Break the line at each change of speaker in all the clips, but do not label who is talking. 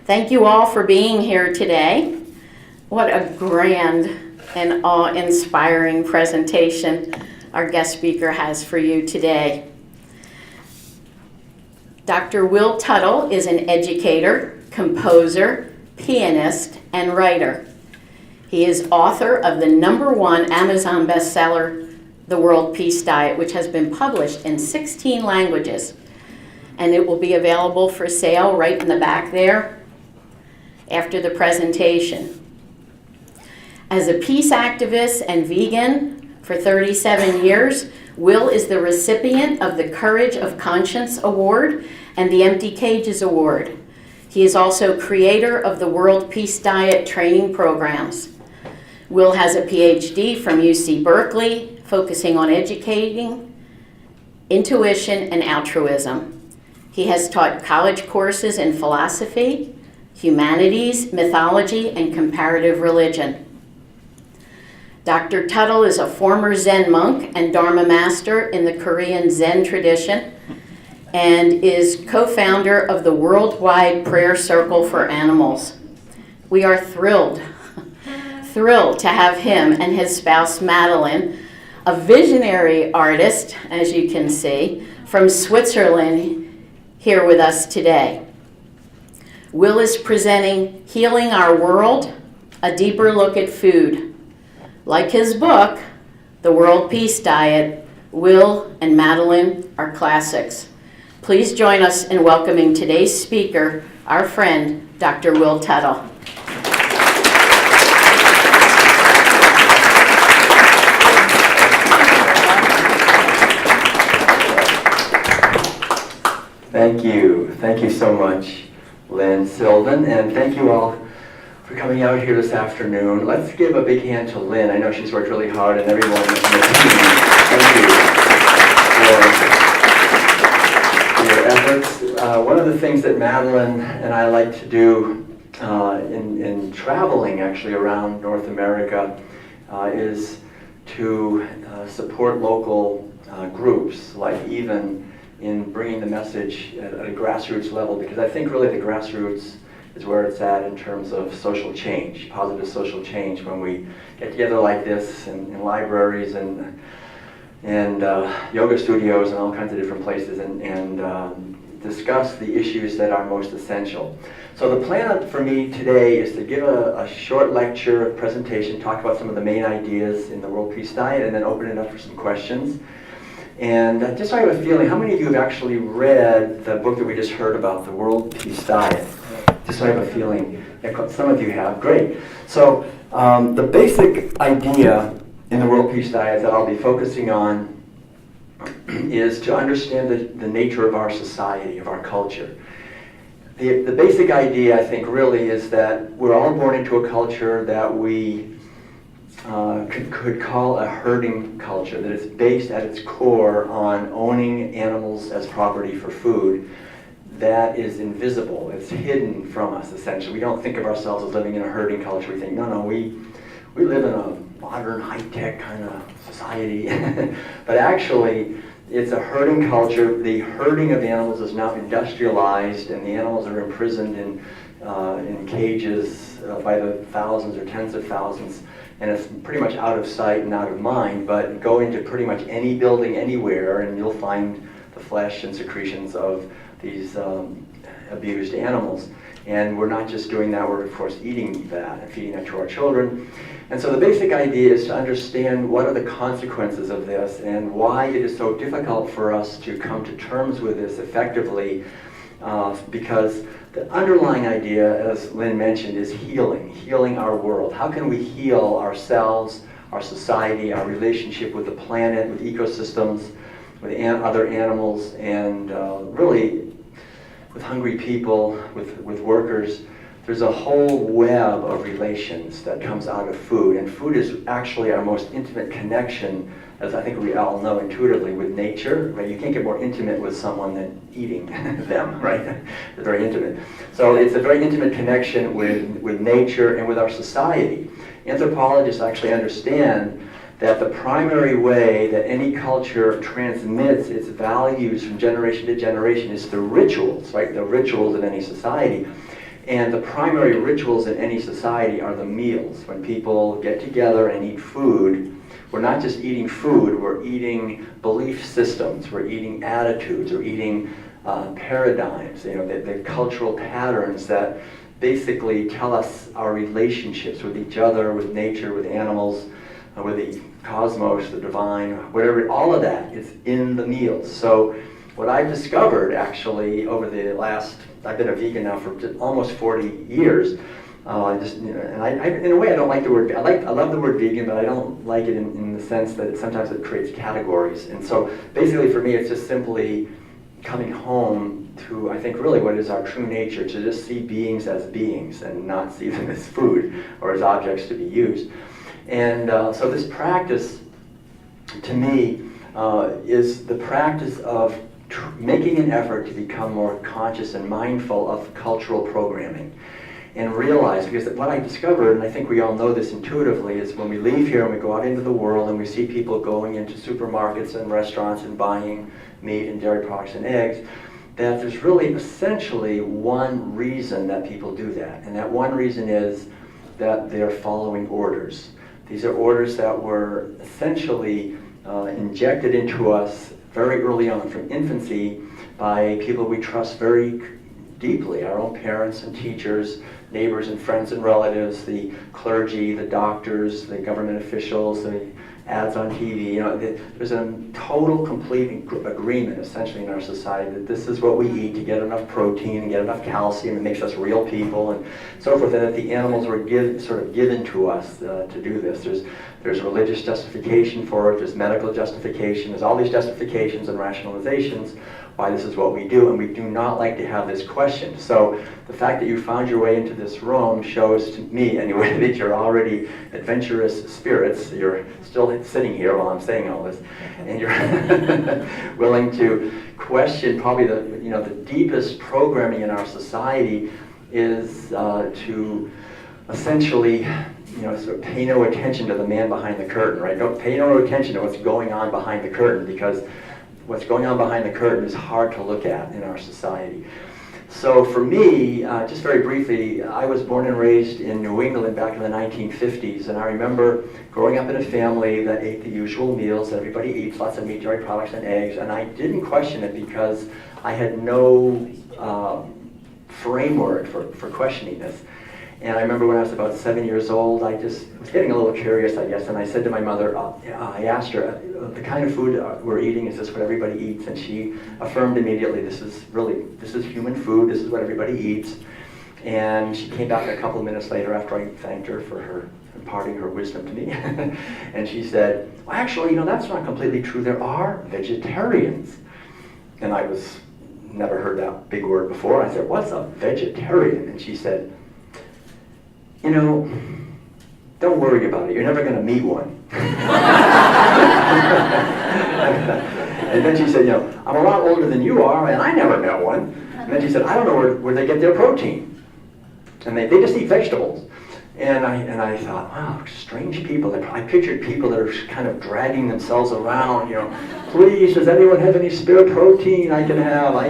Thank you all for being here today. What a grand and awe-inspiring presentation our guest speaker has for you today. Dr. Will Tuttle is an educator, composer, pianist, and writer. He is author of the #1 Amazon bestseller, The World Peace Diet, which has been published in 16 languages. And it will be available for sale right in the back there after the presentation. As a peace activist and vegan for 37 years, Will is the recipient of the Courage of Conscience Award and the Empty Cages Award. He is also creator of the World Peace Diet training programs. Will has a PhD from UC Berkeley, focusing on educating, intuition, and altruism. He has taught college courses in philosophy, humanities, mythology, and comparative religion. Dr. Tuttle is a former Zen monk and Dharma master in the Korean Zen tradition and is co-founder of the Worldwide Prayer Circle for Animals. We are thrilled to have him and his spouse Madeline, a visionary artist, as you can see, from Switzerland, here with us today. Will is presenting Healing Our World, a deeper look at food. Like his book, The World Peace Diet, Will and Madeline are classics. Please join us in welcoming today's speaker, our friend, Dr. Will Tuttle.
Thank you. Thank you so much, Lynn, Sylvan, and thank you all for coming out here this afternoon. Let's give a big hand to Lynn. I know she's worked really hard, and everyone in the team. Thank you for your efforts. One of the things that Madeline and I like to do in traveling actually around North America is to support local groups, like even in bringing the message at a grassroots level, because I think really the grassroots is where it's at in terms of social change, positive social change, when we get together like this in libraries and yoga studios and all kinds of different places and discuss the issues that are most essential. So the plan for me today is to give a short lecture, presentation, talk about some of the main ideas in the World Peace Diet, and then open it up for some questions. And just so I have a feeling, how many of you have actually read the book that we just heard about, The World Peace Diet? Just so I have a feeling. Some of you have. Great. So the basic idea in the World Peace Diet that I'll be focusing on is to understand the nature of our society, of our culture. The basic idea, I think, really is that we're all born into a culture that we could call a herding culture, that is based at its core on owning animals as property for food. That is invisible. It's hidden from us, essentially. We don't think of ourselves as living in a herding culture. We think, no, we live in a modern, high-tech kind of society. But actually, it's a herding culture. The herding of animals is now industrialized, and the animals are imprisoned in cages by the thousands or tens of thousands. And it's pretty much out of sight and out of mind, but go into pretty much any building anywhere and you'll find the flesh and secretions of these abused animals. And we're not just doing that, we're of course eating that and feeding that to our children. And so the basic idea is to understand what are the consequences of this and why it is so difficult for us to come to terms with this effectively, because the underlying idea, as Lynn mentioned, is healing our world. How can we heal ourselves, our society, our relationship with the planet, with ecosystems, with other animals, and really with hungry people, with workers? There's a whole web of relations that comes out of food, and food is actually our most intimate connection, as I think we all know intuitively, with nature. Right? You can't get more intimate with someone than eating them, right? It's very intimate. So it's a very intimate connection with nature and with our society. Anthropologists actually understand that the primary way that any culture transmits its values from generation to generation is through rituals, right? The rituals of any society. And the primary rituals in any society are the meals. When people get together and eat food, we're not just eating food, we're eating belief systems, we're eating attitudes, we're eating paradigms, the cultural patterns that basically tell us our relationships with each other, with nature, with animals, with the cosmos, the divine, whatever, all of that is in the meals. So what I've discovered actually over the last, I've been a vegan now for almost 40 years, and I, in a way I don't like the word, I love the word vegan, but I don't like it in the sense that sometimes it creates categories. And so basically for me it's just simply coming home to, I think, really what is our true nature, to just see beings as beings and not see them as food or as objects to be used. And so this practice, to me, is the practice of making an effort to become more conscious and mindful of cultural programming. And realize, because what I discovered, and I think we all know this intuitively, is when we leave here and we go out into the world and we see people going into supermarkets and restaurants and buying meat and dairy products and eggs, that there's really essentially one reason that people do that. And that one reason is that they're following orders. These are orders that were essentially injected into us very early on, from infancy, by people we trust very deeply, our own parents and teachers, neighbors and friends and relatives, the clergy, the doctors, the government officials, the ads on TV. There's a total, complete agreement essentially in our society that this is what we eat to get enough protein and get enough calcium and makes us real people and so forth, and that the animals were sort of given to us to do this. There's religious justification for it, there's medical justification, there's all these justifications and rationalizations why this is what we do, and we do not like to have this question. So the fact that you found your way into this room shows to me, anyway, that you're already adventurous spirits. You're still sitting here while I'm saying all this, and you're willing to question probably the deepest programming in our society is to essentially sort of pay no attention to the man behind the curtain, right? Pay no attention to what's going on behind the curtain, because what's going on behind the curtain is hard to look at in our society. So for me, just very briefly, I was born and raised in New England back in the 1950s, and I remember growing up in a family that ate the usual meals that everybody eats, lots of meat, dairy products, and eggs, and I didn't question it because I had no framework for questioning this. And I remember when I was about 7 years old, I just was getting a little curious, I guess, and I said to my mother, I asked her, the kind of food we're eating, is this what everybody eats? And she affirmed immediately, this is human food, this is what everybody eats. And she came back a couple of minutes later after I thanked her for her imparting her wisdom to me. And she said, well, actually, that's not completely true. There are vegetarians. And I never heard that big word before. I said, what's a vegetarian? And she said, don't worry about it. You're never going to meet one. And then she said, I'm a lot older than you are, and I never met one. And then she said, I don't know where they get their protein. And they just eat vegetables. And I thought, wow, strange people. I pictured people that are kind of dragging themselves around, please, does anyone have any spare protein I can have? I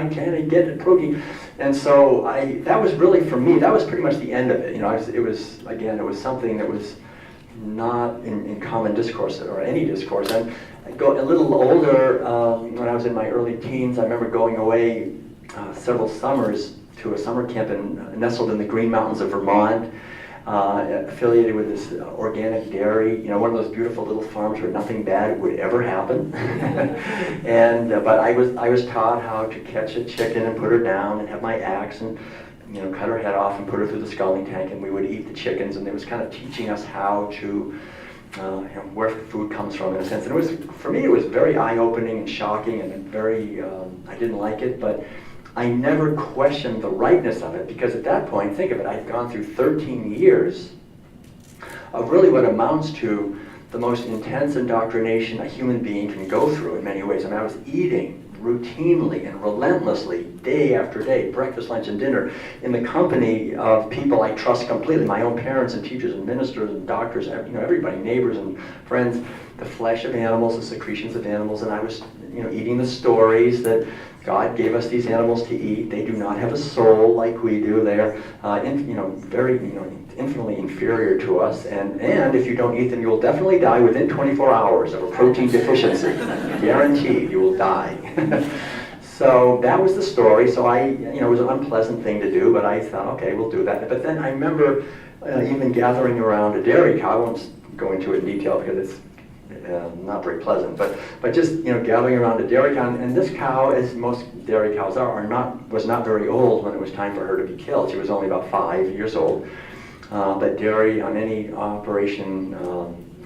can't get protein. And so that was really, for me, that was pretty much the end of it. It was something that was not in common discourse or any discourse. And I go a little older, when I was in my early teens, I remember going away several summers to a summer camp nestled in the Green Mountains of Vermont, affiliated with this organic dairy, one of those beautiful little farms where nothing bad would ever happen. But I was taught how to catch a chicken and put her down and have my axe and cut her head off and put her through the sculling tank, and we would eat the chickens, and it was kind of teaching us how to where food comes from, in a sense. And for me it was very eye-opening and shocking and very I didn't like it, but I never questioned the rightness of it, because at that point, think of it, I'd gone through 13 years of really what amounts to the most intense indoctrination a human being can go through in many ways. I was eating routinely and relentlessly, day after day, breakfast, lunch, and dinner, in the company of people I trust completely, my own parents and teachers and ministers and doctors, everybody, neighbors and friends, the flesh of animals, the secretions of animals, and I was eating the stories that God gave us these animals to eat. They do not have a soul like we do. They are, very, infinitely inferior to us. And if you don't eat them, you will definitely die within 24 hours of a protein deficiency. Guaranteed, you will die. So that was the story. So it was an unpleasant thing to do, but I thought, okay, we'll do that. But then I remember even gathering around a dairy cow. I won't go into it in detail because it's not very pleasant, but just gathering around a dairy cow, and this cow, as most dairy cows was not very old when it was time for her to be killed. She was only about 5 years old. But dairy on any operation,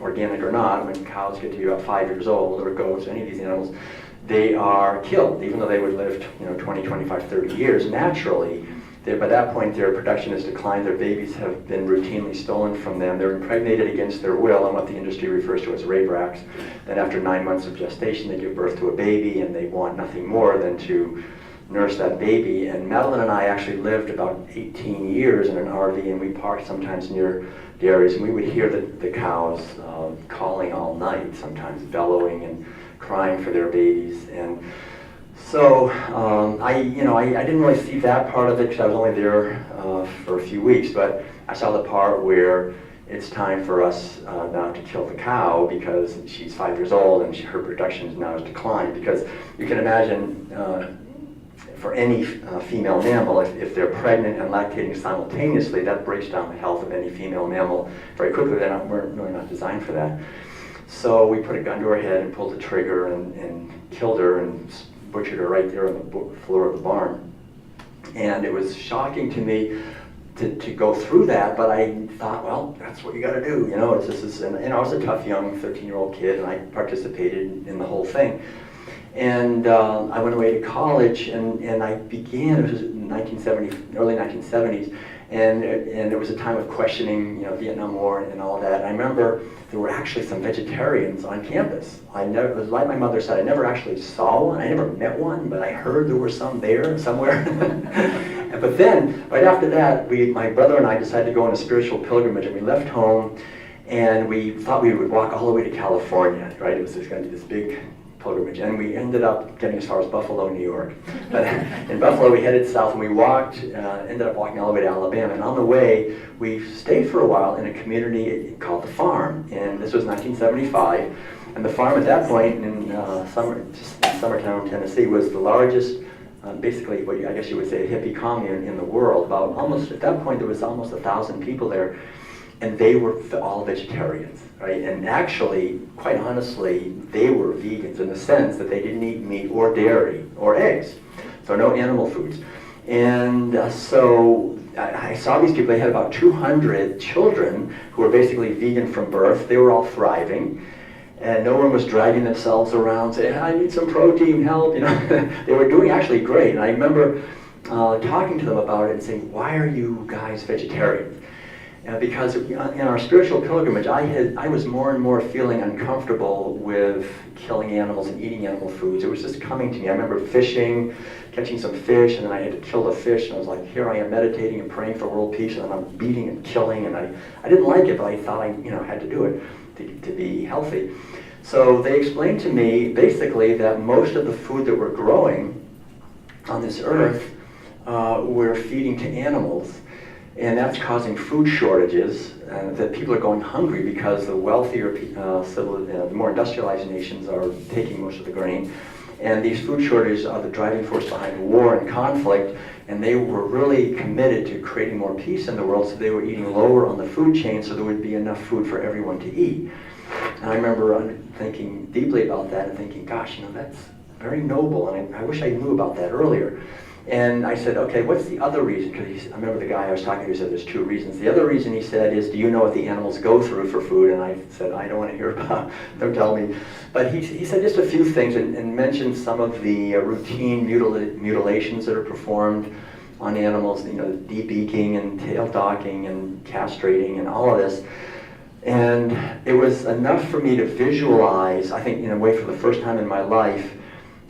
organic or not, when cows get to be about 5 years old, or goats, any of these animals, they are killed, even though they would live 20, 25, 30 years naturally. By that point, their production has declined. Their babies have been routinely stolen from them. They're impregnated against their will on what the industry refers to as rape racks. Then after 9 months of gestation, they give birth to a baby, and they want nothing more than to nurse that baby. And Madeline and I actually lived about 18 years in an RV, and we parked sometimes near dairies, and we would hear the cows calling all night, sometimes bellowing and crying for their babies. And so I didn't really see that part of it because I was only there for a few weeks, but I saw the part where it's time for us now to kill the cow because she's 5 years old and her production now has declined. Because you can imagine for any female mammal, if they're pregnant and lactating simultaneously, that breaks down the health of any female mammal very quickly. We're really not designed for that. So we put a gun to her head and pulled the trigger and killed her and butchered her right there on the floor of the barn. And it was shocking to me to go through that, but I thought, well, that's what you got to do. I was a tough young 13-year-old kid, and I participated in the whole thing. And I went away to college, and I began, it was early 1970s, and it was a time of questioning, Vietnam War and all that. And I remember there were actually some vegetarians on campus. It was like my mother said, I never actually saw one, I never met one, but I heard there were some there somewhere. But then, right after that, my brother and I decided to go on a spiritual pilgrimage, and we left home, and we thought we would walk all the way to California, right? It was just going to be this big pilgrimage, and we ended up getting as far as Buffalo, New York. But in Buffalo, we headed south, and we ended up walking all the way to Alabama. And on the way, we stayed for a while in a community called The Farm, and this was 1975. And The Farm at that point in Summertown, Tennessee, was the largest, basically what I guess you would say a hippie commune in the world. At that point, there was almost 1,000 people there, and they were all vegetarians. Right? And actually, quite honestly, they were vegans in the sense that they didn't eat meat or dairy or eggs, so no animal foods. And so I saw these people. They had about 200 children who were basically vegan from birth. They were all thriving, and no one was dragging themselves around saying, I need some protein, help. They were doing actually great. And I remember talking to them about it and saying, why are you guys vegetarians? Because in our spiritual pilgrimage, I was more and more feeling uncomfortable with killing animals and eating animal foods. It was just coming to me. I remember fishing, catching some fish, and then I had to kill the fish, and I was like, here I am meditating and praying for world peace, and then I'm beating and killing, and I didn't like it, but I thought I had to do it to be healthy. So they explained to me, basically, that most of the food that we're growing on this earth, we're feeding to animals. And that's causing food shortages, that people are going hungry because the wealthier, the more industrialized nations are taking most of the grain. And these food shortages are the driving force behind war and conflict, and they were really committed to creating more peace in the world, so they were eating lower on the food chain so there would be enough food for everyone to eat. And I remember thinking deeply about that and thinking, gosh, that's very noble, and I wish I knew about that earlier. And I said, okay, what's the other reason? Because I remember the guy I was talking to said there's 2 reasons. The other reason he said is, do you know what the animals go through for food? And I said, I don't want to hear about it. Don't tell me. But he said just a few things and mentioned some of the routine mutilations that are performed on animals, deep beaking and tail docking and castrating and all of this. And it was enough for me to visualize, I think in a way for the first time in my life,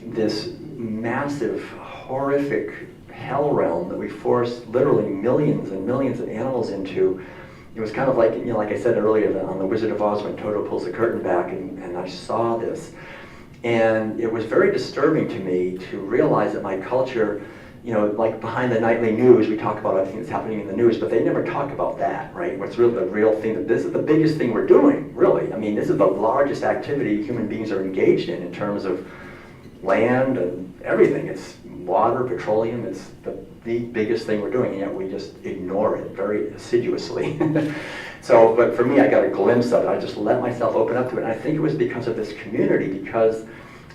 this massive, horrific hell realm that we force literally millions and millions of animals into. It was kind of like I said earlier, on The Wizard of Oz when Toto pulls the curtain back, and I saw this. And it was very disturbing to me to realize that my culture, you know, like behind the nightly news, we talk about everything that's happening in the news, but they never talk about that, right? What's really the real thing, that this is the biggest thing we're doing, really. I mean, this is the largest activity human beings are engaged in terms of land and everything. It's water, petroleum, it's the biggest thing we're doing, and yet we just ignore it very assiduously. So, but for me, I got a glimpse of it. I just let myself open up to it, and I think it was because of this community, because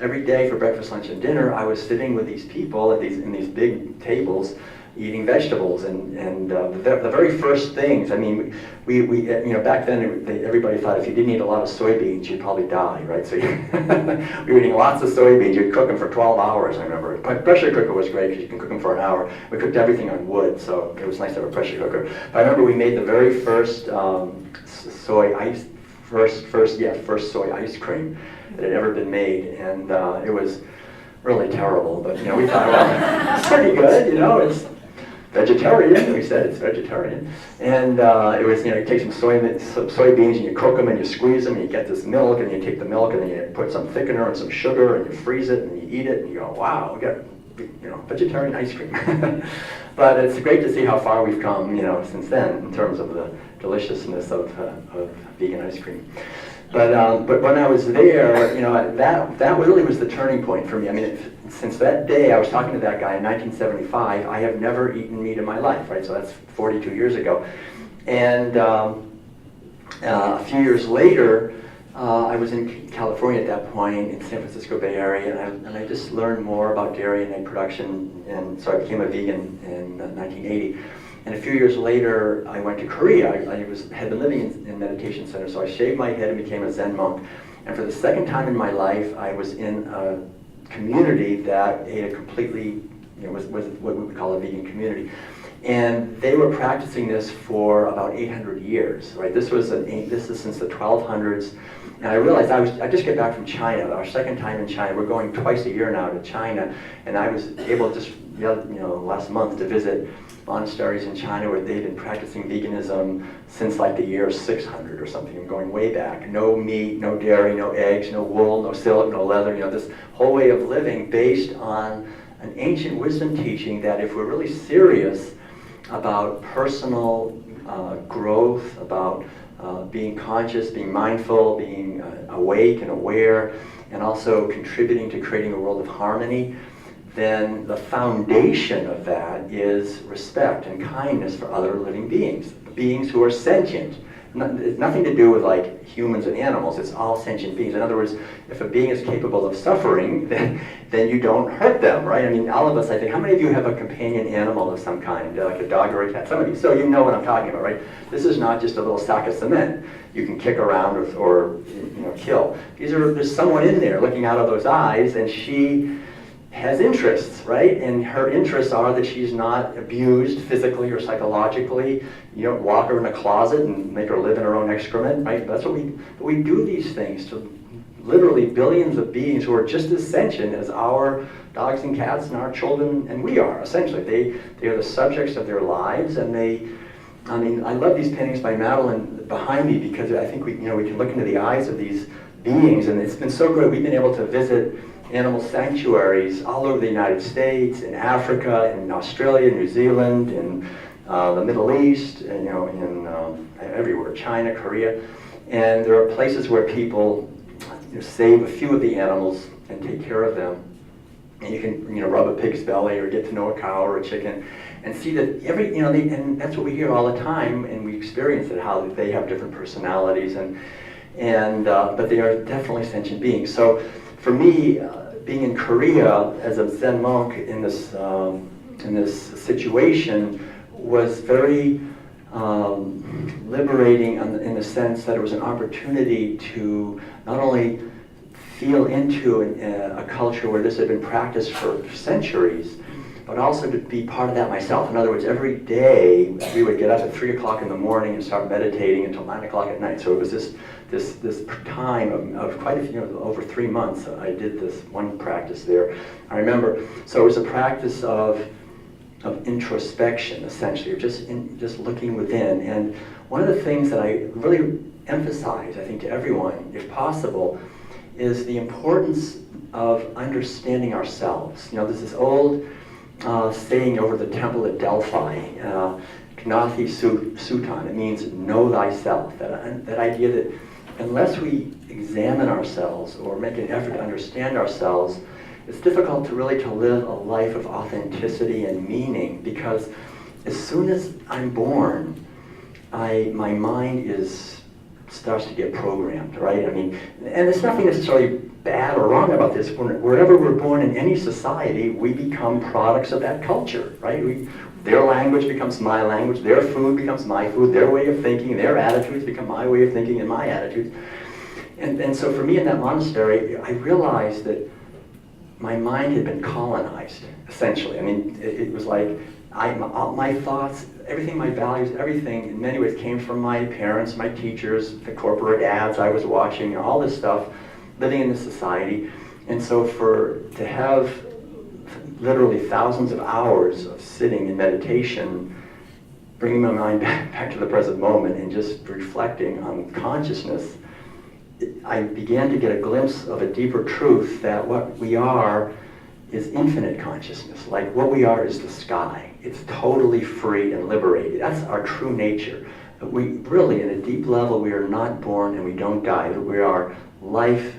every day for breakfast, lunch, and dinner, I was sitting with these people at in these big tables, eating vegetables, and the very first things. I mean, we you know, back then everybody thought if you didn't eat a lot of soybeans, you'd probably die, right? So we were eating lots of soybeans. You'd cook them for 12 hours. I remember. Pressure cooker was great because you can cook them for an hour. We cooked everything on wood, so it was nice to have a pressure cooker. But I remember we made the very first first soy ice cream that had ever been made, and it was really terrible. But you know, we thought, well, it's pretty good. You know, it's vegetarian. We said it's vegetarian, and it was, you know, you take some soybeans and you cook them and you squeeze them and you get this milk, and you take the milk and then you put some thickener and some sugar and you freeze it and you eat it and you go, wow, we got, you know, vegetarian ice cream. But it's great to see how far we've come, you know, since then in terms of the deliciousness of vegan ice cream. But when I was there, you know, that really was the turning point for me. I mean, since that day, I was talking to that guy in 1975, I have never eaten meat in my life, right? So that's 42 years ago. And a few years later, I was in California at that point, in San Francisco Bay Area, and I just learned more about dairy and egg production, and so I became a vegan in 1980. And a few years later, I went to Korea. I had been living in meditation centers, so I shaved my head and became a Zen monk. And for the second time in my life, I was in a community that ate a completely, you know, was what we would call a vegan community. And they were practicing this for about 800 years, right? This is since the 1200s. And I realized I just got back from China, our second time in China. We're going twice a year now to China. And I was able just, you know, last month to visit monasteries in China where they've been practicing veganism since like the year 600 or something. I'm going way back. No meat, no dairy, no eggs, no wool, no silk, no leather. You know, this whole way of living based on an ancient wisdom teaching that if we're really serious about personal growth, about being conscious, being mindful, being awake and aware, and also contributing to creating a world of harmony, then the foundation of that is respect and kindness for other living beings who are sentient. It's nothing to do with like humans and animals, it's all sentient beings. In other words, if a being is capable of suffering, then you don't hurt them, right? I mean, all of us, I think, how many of you have a companion animal of some kind, like a dog or a cat? Some of you, so you know what I'm talking about, right? This is not just a little sack of cement you can kick around or you know, kill. There's someone in there looking out of those eyes, and she has interests, right? And her interests are that she's not abused physically or psychologically. You don't lock her in a closet and make her live in her own excrement, right? That's what we do these things to literally billions of beings who are just as sentient as our dogs and cats and our children, and we are, essentially. They are the subjects of their lives, and I mean, I love these paintings by Madeline behind me because I think we can look into the eyes of these beings, and it's been so great. We've been able to visit animal sanctuaries all over the United States, in Africa, in Australia, New Zealand, in the Middle East, and, you know, in everywhere, China, Korea. And there are places where people save a few of the animals and take care of them. And you can, rub a pig's belly or get to know a cow or a chicken and see that and that's what we hear all the time, and we experience it, how they have different personalities, but they are definitely sentient beings. So for me, being in Korea as a Zen monk in this situation was very liberating in the sense that it was an opportunity to not only feel into a culture where this had been practiced for centuries, but also to be part of that myself. In other words, every day we would get up at 3 o'clock in the morning and start meditating until 9 o'clock at night. So it was this time of quite a few, over 3 months, I did this one practice there. I remember, so it was a practice of introspection, essentially, of just looking within. And one of the things that I really emphasize, I think, to everyone, if possible, is the importance of understanding ourselves. You know, there's this old saying over the temple at Delphi, Gnathi Sutan. It means know thyself. That idea that unless we examine ourselves or make an effort to understand ourselves, it's difficult to really live a life of authenticity and meaning, because as soon as I'm born, my mind starts to get programmed, right? I mean, and there's nothing necessarily bad or wrong about this. Wherever we're born in any society, we become products of that culture, right? Their language becomes my language, their food becomes my food, their way of thinking, their attitudes become my way of thinking and my attitudes. And so for me in that monastery, I realized that my mind had been colonized, essentially. I mean, it was like my thoughts, everything, my values, everything in many ways came from my parents, my teachers, the corporate ads I was watching, all this stuff, living in this society. And so to have literally thousands of hours of sitting in meditation, bringing my mind back to the present moment and just reflecting on consciousness, I began to get a glimpse of a deeper truth that what we are is infinite consciousness. Like what we are is the sky. It's totally free and liberated. That's our true nature. We really, at a deep level, we are not born and we don't die. We are life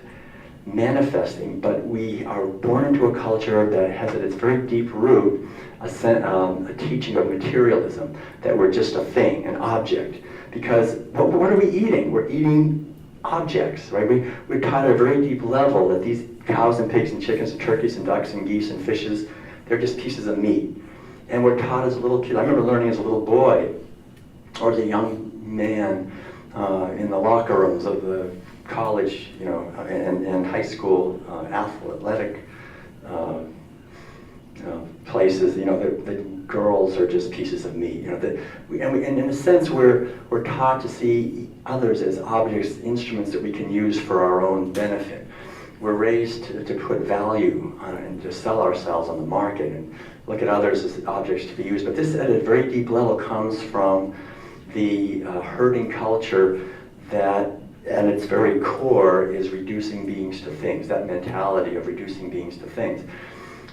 manifesting, but we are born into a culture that has at its very deep root a teaching of materialism, that we're just a thing, an object. Because what are we eating? We're eating objects, right? We're taught at a very deep level that these cows and pigs and chickens and turkeys and ducks and geese and fishes, they're just pieces of meat. And we're taught as a little kid. I remember learning as a little boy or as a young man in the locker rooms of the college, you know, and high school athletic places. You know, the girls are just pieces of meat. You know, and in a sense, we're taught to see others as objects, instruments that we can use for our own benefit. We're raised to put value on it and to sell ourselves on the market and look at others as objects to be used. But this, at a very deep level, comes from the herding culture that, at its very core, is reducing beings to things, that mentality of reducing beings to things.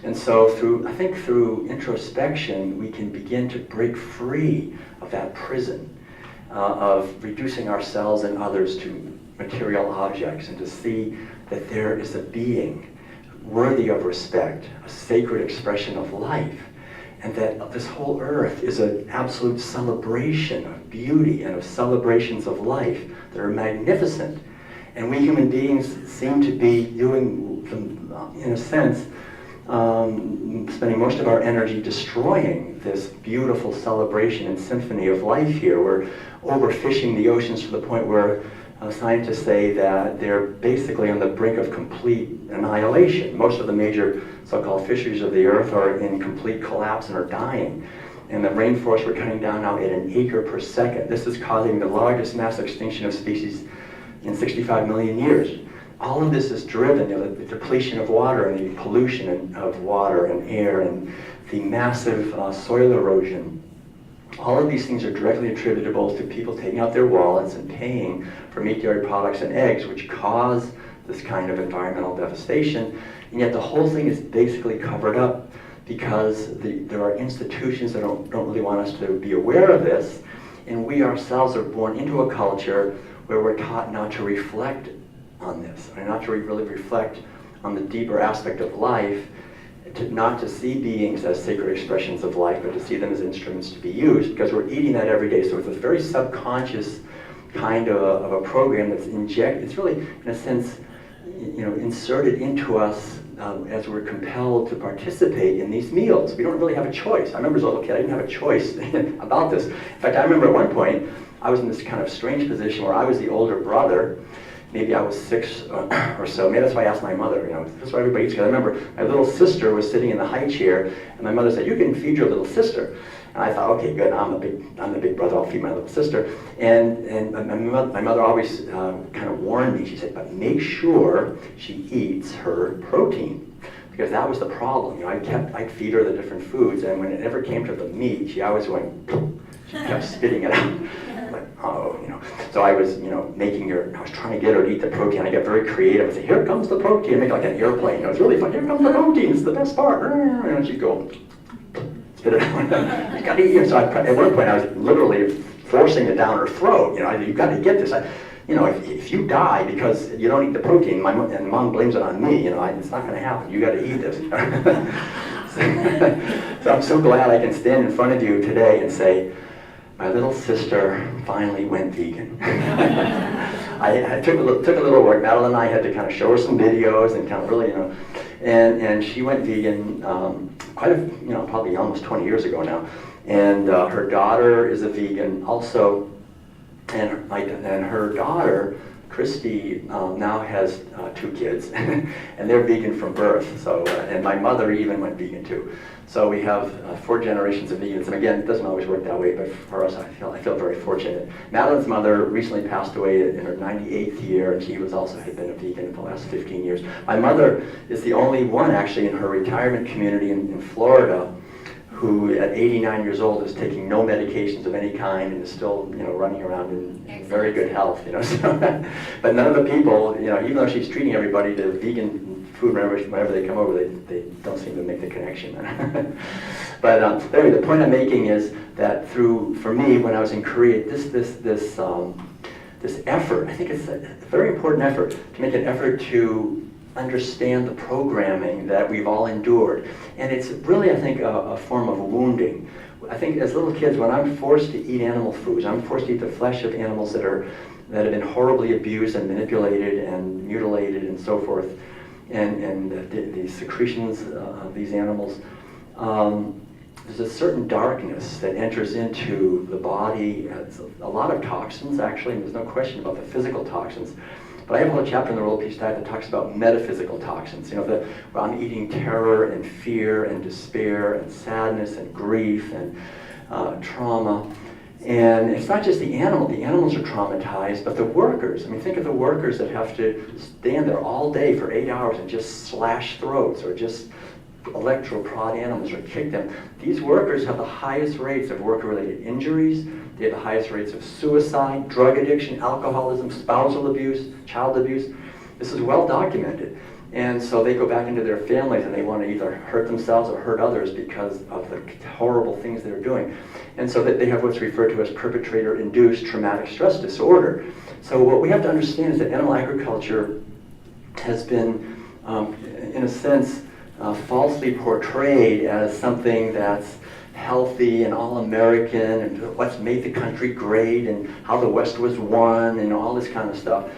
And so I think through introspection, we can begin to break free of that prison of reducing ourselves and others to material objects, and to see that there is a being worthy of respect, a sacred expression of life, and that this whole earth is an absolute celebration of beauty and of celebrations of life that are magnificent. And we human beings seem to be doing, in a sense, spending most of our energy destroying this beautiful celebration and symphony of life here. We're overfishing the oceans to the point where scientists say that they're basically on the brink of complete annihilation. Most of the major so-called fisheries of the earth are in complete collapse and are dying. And the rainforest we're cutting down now at an acre per second. This is causing the largest mass extinction of species in 65 million years. All of this is driven, you know, the depletion of water and the pollution of water and air and the massive soil erosion. All of these things are directly attributable to people taking out their wallets and paying for meat, dairy products, and eggs, which cause this kind of environmental devastation. And yet the whole thing is basically covered up because there are institutions that don't really want us to be aware of this. And we ourselves are born into a culture where we're taught not to reflect on this, or not to really reflect on the deeper aspect of life, not to see beings as sacred expressions of life, but to see them as instruments to be used, because we're eating that every day. So it's a very subconscious kind of a program that's injected. It's really, in a sense, you know, inserted into us as we're compelled to participate in these meals. We don't really have a choice. I remember as a little kid, I didn't have a choice about this. In fact, I remember at one point, I was in this kind of strange position where I was the older brother. Maybe I was 6 or so. Maybe that's why I asked my mother, you know, this is what everybody eats. I remember my little sister was sitting in the high chair, and my mother said, "You can feed your little sister." And I thought, okay, good, I'm the big brother, I'll feed my little sister. And my mother always kind of warned me. She said, but make sure she eats her protein, because that was the problem. You know, I'd feed her the different foods, and when it ever came to the meat, she always went, she kept spitting it out. Like, oh, So I was, I was trying to get her to eat the protein. I got very creative. I said, here comes the protein. I make like an airplane. It's really fun. Here comes the protein. It's the best part. And she'd go, spit it out. You got to eat it. So at one point, I was literally forcing it down her throat. You've got to get this. If you die because you don't eat the protein, and Mom blames it on me, it's not going to happen. You got to eat this. So I'm so glad I can stand in front of you today and say, my little sister finally went vegan. I took a little work. Madeline and I had to kind of show her some videos and kind of really, and she went vegan probably almost 20 years ago now. And her daughter is a vegan also, and her daughter, Christy, now has 2 kids, and they're vegan from birth. So, and my mother even went vegan too. So we have 4 generations of vegans, and again, it doesn't always work that way, but for us, I feel very fortunate. Madeline's mother recently passed away in her 98th year, and she had been a vegan for the last 15 years. My mother is the only one actually in her retirement community in Florida who at 89 years old is taking no medications of any kind and is still, running around in very good health, So, but none of the people, even though she's treating everybody to vegan food whenever they come over, they don't seem to make the connection. But anyway, the point I'm making is that for me, when I was in Korea, this effort, I think it's a very important effort to make an effort to understand the programming that we've all endured. And it's really, I think, a form of wounding. I think as little kids, when I'm forced to eat animal foods, I'm forced to eat the flesh of animals that have been horribly abused and manipulated and mutilated and so forth, and the secretions of these animals, there's a certain darkness that enters into the body. It's a lot of toxins, actually, and there's no question about the physical toxins. But I have a whole chapter in the World Peace Diet that talks about metaphysical toxins. Where I'm eating terror and fear and despair and sadness and grief and trauma. And it's not just the animal. The animals are traumatized, but the workers. Think of the workers that have to stand there all day for 8 hours and just slash throats or just electroprod animals or kick them. These workers have the highest rates of worker-related injuries. They have the highest rates of suicide, drug addiction, alcoholism, spousal abuse, child abuse. This is well documented. And so they go back into their families and they want to either hurt themselves or hurt others because of the horrible things they're doing. And so that they have what's referred to as perpetrator-induced traumatic stress disorder. So what we have to understand is that animal agriculture has been, in a sense, falsely portrayed as something that's healthy and all-American and what's made the country great and how the West was won and all this kind of stuff.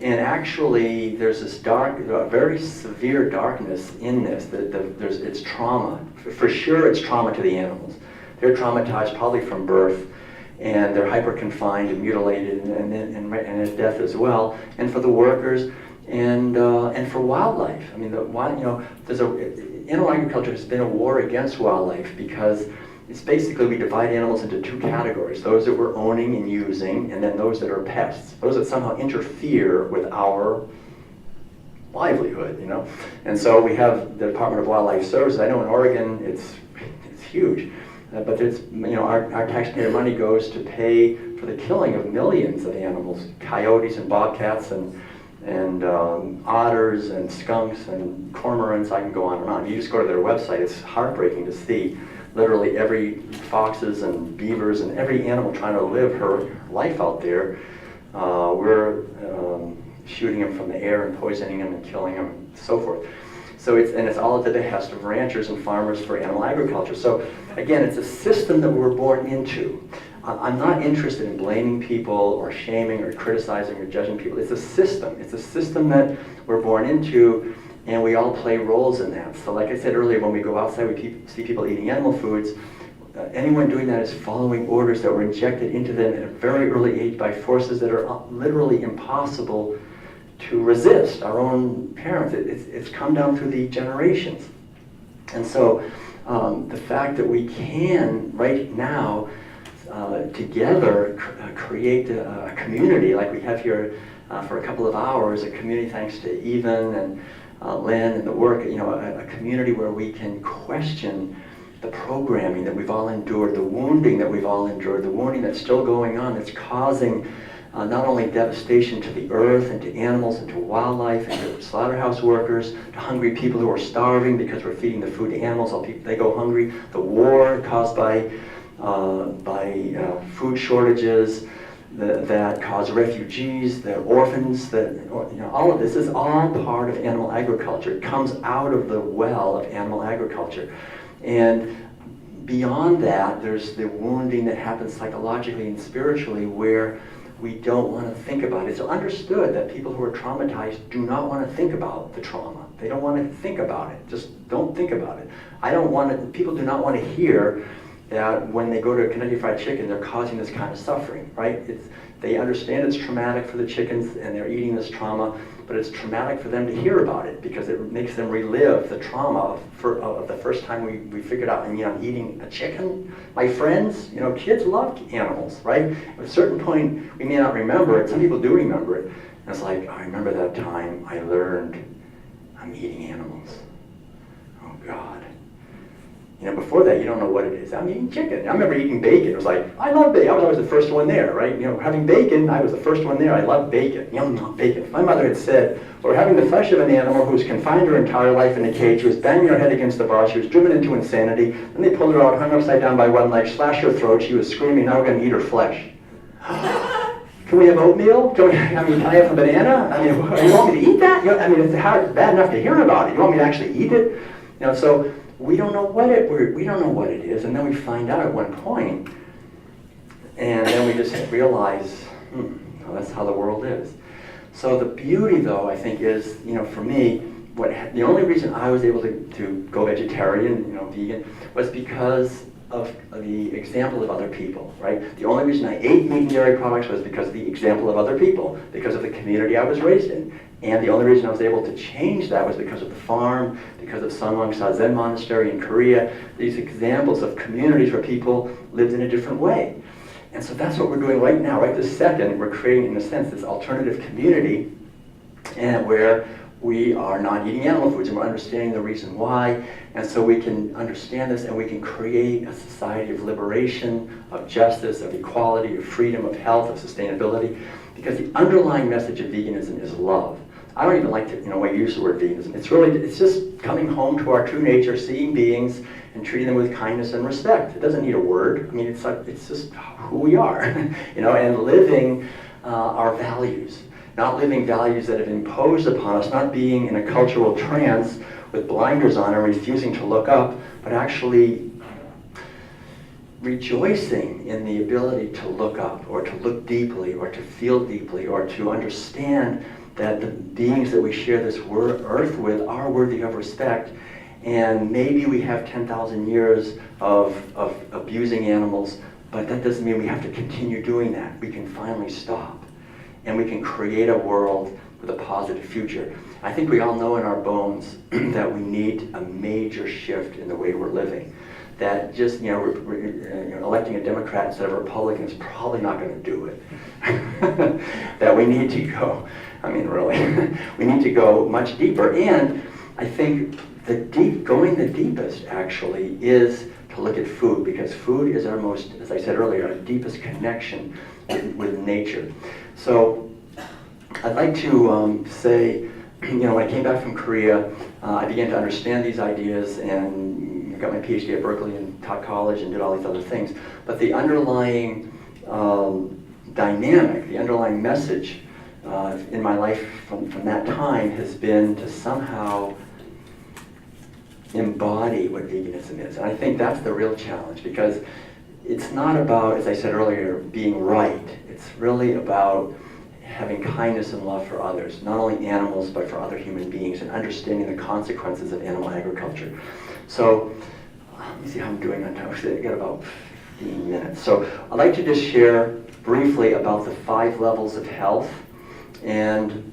And actually, there's this very severe darkness in this. It's trauma. For sure, it's trauma to the animals. They're traumatized probably from birth, and they're hyper-confined and mutilated and at death as well. And for the workers, and for wildlife. Animal agriculture has been a war against wildlife because it's basically we divide animals into 2 categories: those that we're owning and using, and then those that are pests, those that somehow interfere with our livelihood. And so we have the Department of Wildlife Services. I know in Oregon it's huge, but it's our taxpayer money goes to pay for the killing of millions of animals, coyotes and bobcats and otters and skunks and cormorants. I can go on and on. You just go to their website. It's heartbreaking to see literally every foxes and beavers and every animal trying to live her life out there. We're shooting them from the air and poisoning them and killing them and so forth. So it's all at the behest of ranchers and farmers for animal agriculture. So again, it's a system that we're born into. I'm not interested in blaming people or shaming or criticizing or judging people. It's a system. It's a system that we're born into, and we all play roles in that. So like I said earlier, when we go outside, we see people eating animal foods. Anyone doing that is following orders that were injected into them at a very early age by forces that are literally impossible to resist. Our own parents, it's come down through the generations. And so the fact that we can, right now, together create a community like we have here for a couple of hours, a community thanks to Even and Lynn and the work, a community where we can question the programming that we've all endured, the wounding that we've all endured, the wounding that's still going on, that's causing not only devastation to the earth and to animals and to wildlife and to slaughterhouse workers, to hungry people who are starving because we're feeding the food to animals, all people, they go hungry, the war caused by food shortages, that cause refugees, the orphans, all of this is all part of animal agriculture. It comes out of the well of animal agriculture. And beyond that, there's the wounding that happens psychologically and spiritually where we don't want to think about it. It's understood that people who are traumatized do not want to think about the trauma. They don't want to think about it. Just don't think about it. People do not want to hear that when they go to Kentucky Fried Chicken, they're causing this kind of suffering, right? They understand it's traumatic for the chickens and they're eating this trauma, but it's traumatic for them to hear about it because it makes them relive the trauma of the first time we figured out, I'm eating a chicken. My friends, kids love animals, right? At a certain point, we may not remember it. Some people do remember it. And it's like, I remember that time I learned I'm eating animals. Oh, God. Before that, you don't know what it is. I'm eating chicken. I remember eating bacon. It was like, I love bacon. I was always the first one there, right? Having bacon, I was the first one there. I love bacon. Yum, bacon. My mother had said, we're having the flesh of an animal who was confined her entire life in a cage. She was banging her head against the bar. She was driven into insanity. Then they pulled her out, hung upside down by one leg, slashed her throat. She was screaming, now we're going to eat her flesh. Can we have oatmeal? Can I have a banana? You want me to eat that? It's bad enough to hear about it. You want me to actually eat it? So we don't know what it is, and then we find out at one point, and then we just realize, that's how the world is. So the beauty, though, I think is, for me, the only reason I was able to go vegetarian, vegan, was because of the example of other people, right? The only reason I ate meat and dairy products was because of the example of other people, because of the community I was raised in. And the only reason I was able to change that was because of the farm, because of Sanwang-sa Zen Monastery in Korea, these examples of communities where people lived in a different way. And so that's what we're doing right now, right this second. We're creating, in a sense, this alternative community and where we are not eating animal foods and we're understanding the reason why. And so we can understand this and we can create a society of liberation, of justice, of equality, of freedom, of health, of sustainability. Because the underlying message of veganism is love. I don't even like to, use the word veganism. It's just coming home to our true nature, seeing beings and treating them with kindness and respect. It doesn't need a word. It's just who we are, and living our values. Not living values that have imposed upon us, not being in a cultural trance with blinders on and refusing to look up, but actually rejoicing in the ability to look up or to look deeply or to feel deeply or to understand that the beings that we share this earth with are worthy of respect. And maybe we have 10,000 years of abusing animals, but that doesn't mean we have to continue doing that. We can finally stop. And we can create a world with a positive future. I think we all know in our bones that we need a major shift in the way we're living. That just, electing a Democrat instead of a Republican is probably not going to do it. That we need to go, really, we need to go much deeper. And I think going the deepest actually is to look at food, because food is our most, as I said earlier, our deepest connection with nature. So I'd like to say, when I came back from Korea, I began to understand these ideas and got my PhD at Berkeley and taught college and did all these other things. But the underlying dynamic, the underlying message in my life from that time has been to somehow embody what veganism is. And I think that's the real challenge, because it's not about, as I said earlier, being right. It's really about having kindness and love for others, not only animals, but for other human beings, and understanding the consequences of animal agriculture. So, let me see how I'm doing on time. I've got about 15 minutes. So, I'd like to just share briefly about the 5 levels of health, and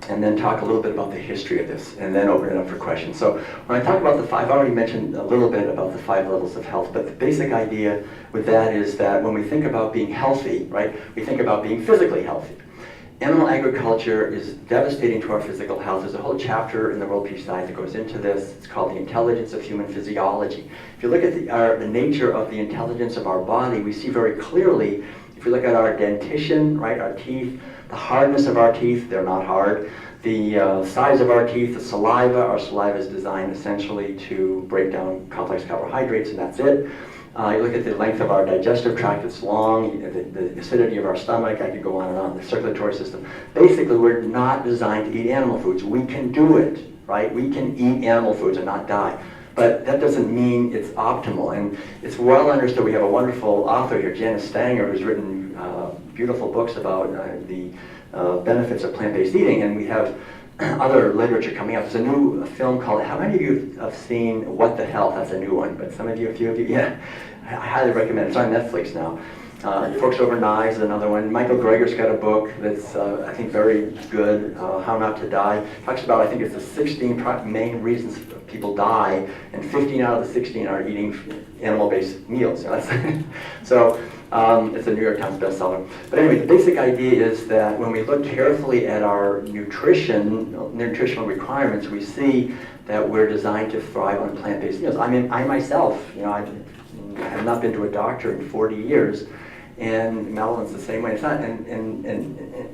then talk a little bit about the history of this, and then open it up for questions. So when I talk about the 5, I already mentioned a little bit about the 5 levels of health, but the basic idea with that is that when we think about being healthy, right, we think about being physically healthy. Animal agriculture is devastating to our physical health. There's a whole chapter in the World Peace Diet that goes into this. It's called The Intelligence of Human Physiology. If you look at the nature of the intelligence of our body, we see very clearly, if you look at our dentition, right, our teeth, the hardness of our teeth, they're not hard. The size of our teeth, our saliva is designed essentially to break down complex carbohydrates, and that's it. You look at the length of our digestive tract, it's long, the acidity of our stomach, I could go on and on, the circulatory system. Basically, we're not designed to eat animal foods. We can do it, right? We can eat animal foods and not die. But that doesn't mean it's optimal. And it's well understood. We have a wonderful author here, Janice Stanger, who's written beautiful books about the benefits of plant-based eating. And we have other literature coming up. There's a new film called, how many of you have seen What the Health? That's a new one, but some of you, a few of you, yeah. I highly recommend it. It's on Netflix now. Forks Over Knives is another one. Michael Greger's got a book that's, I think, very good, How Not to Die. Talks about, I think it's the 16 main reasons people die, and 15 out of the 16 are eating animal-based meals. You know, so it's a New York Times bestseller. But anyway, the basic idea is that when we look carefully at our nutritional requirements, we see that we're designed to thrive on plant-based meals. I mean, I myself, you know, I have not been to a doctor in 40 years, and Madeline's the same way. It's not, and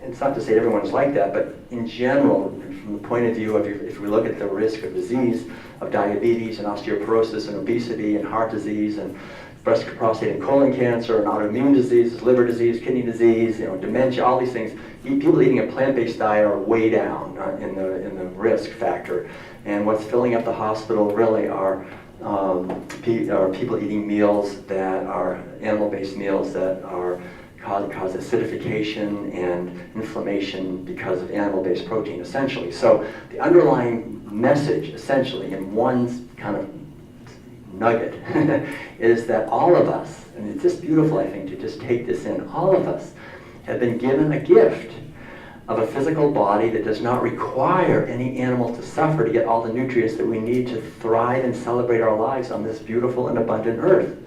it's not to say everyone's like that, but in general, from the point of view of if we look at the risk of disease, of diabetes and osteoporosis and obesity and heart disease and breast, prostate, and colon cancer and autoimmune diseases, liver disease, kidney disease, you know, dementia, all these things, people eating a plant-based diet are way down in the risk factor. And what's filling up the hospital really are people eating meals that are animal-based meals that cause acidification and inflammation because of animal-based protein, essentially. So the underlying message, essentially, in one kind of nugget, is that all of us, and it's just beautiful, I think, to just take this in, all of us have been given a gift of a physical body that does not require any animal to suffer to get all the nutrients that we need to thrive and celebrate our lives on this beautiful and abundant earth.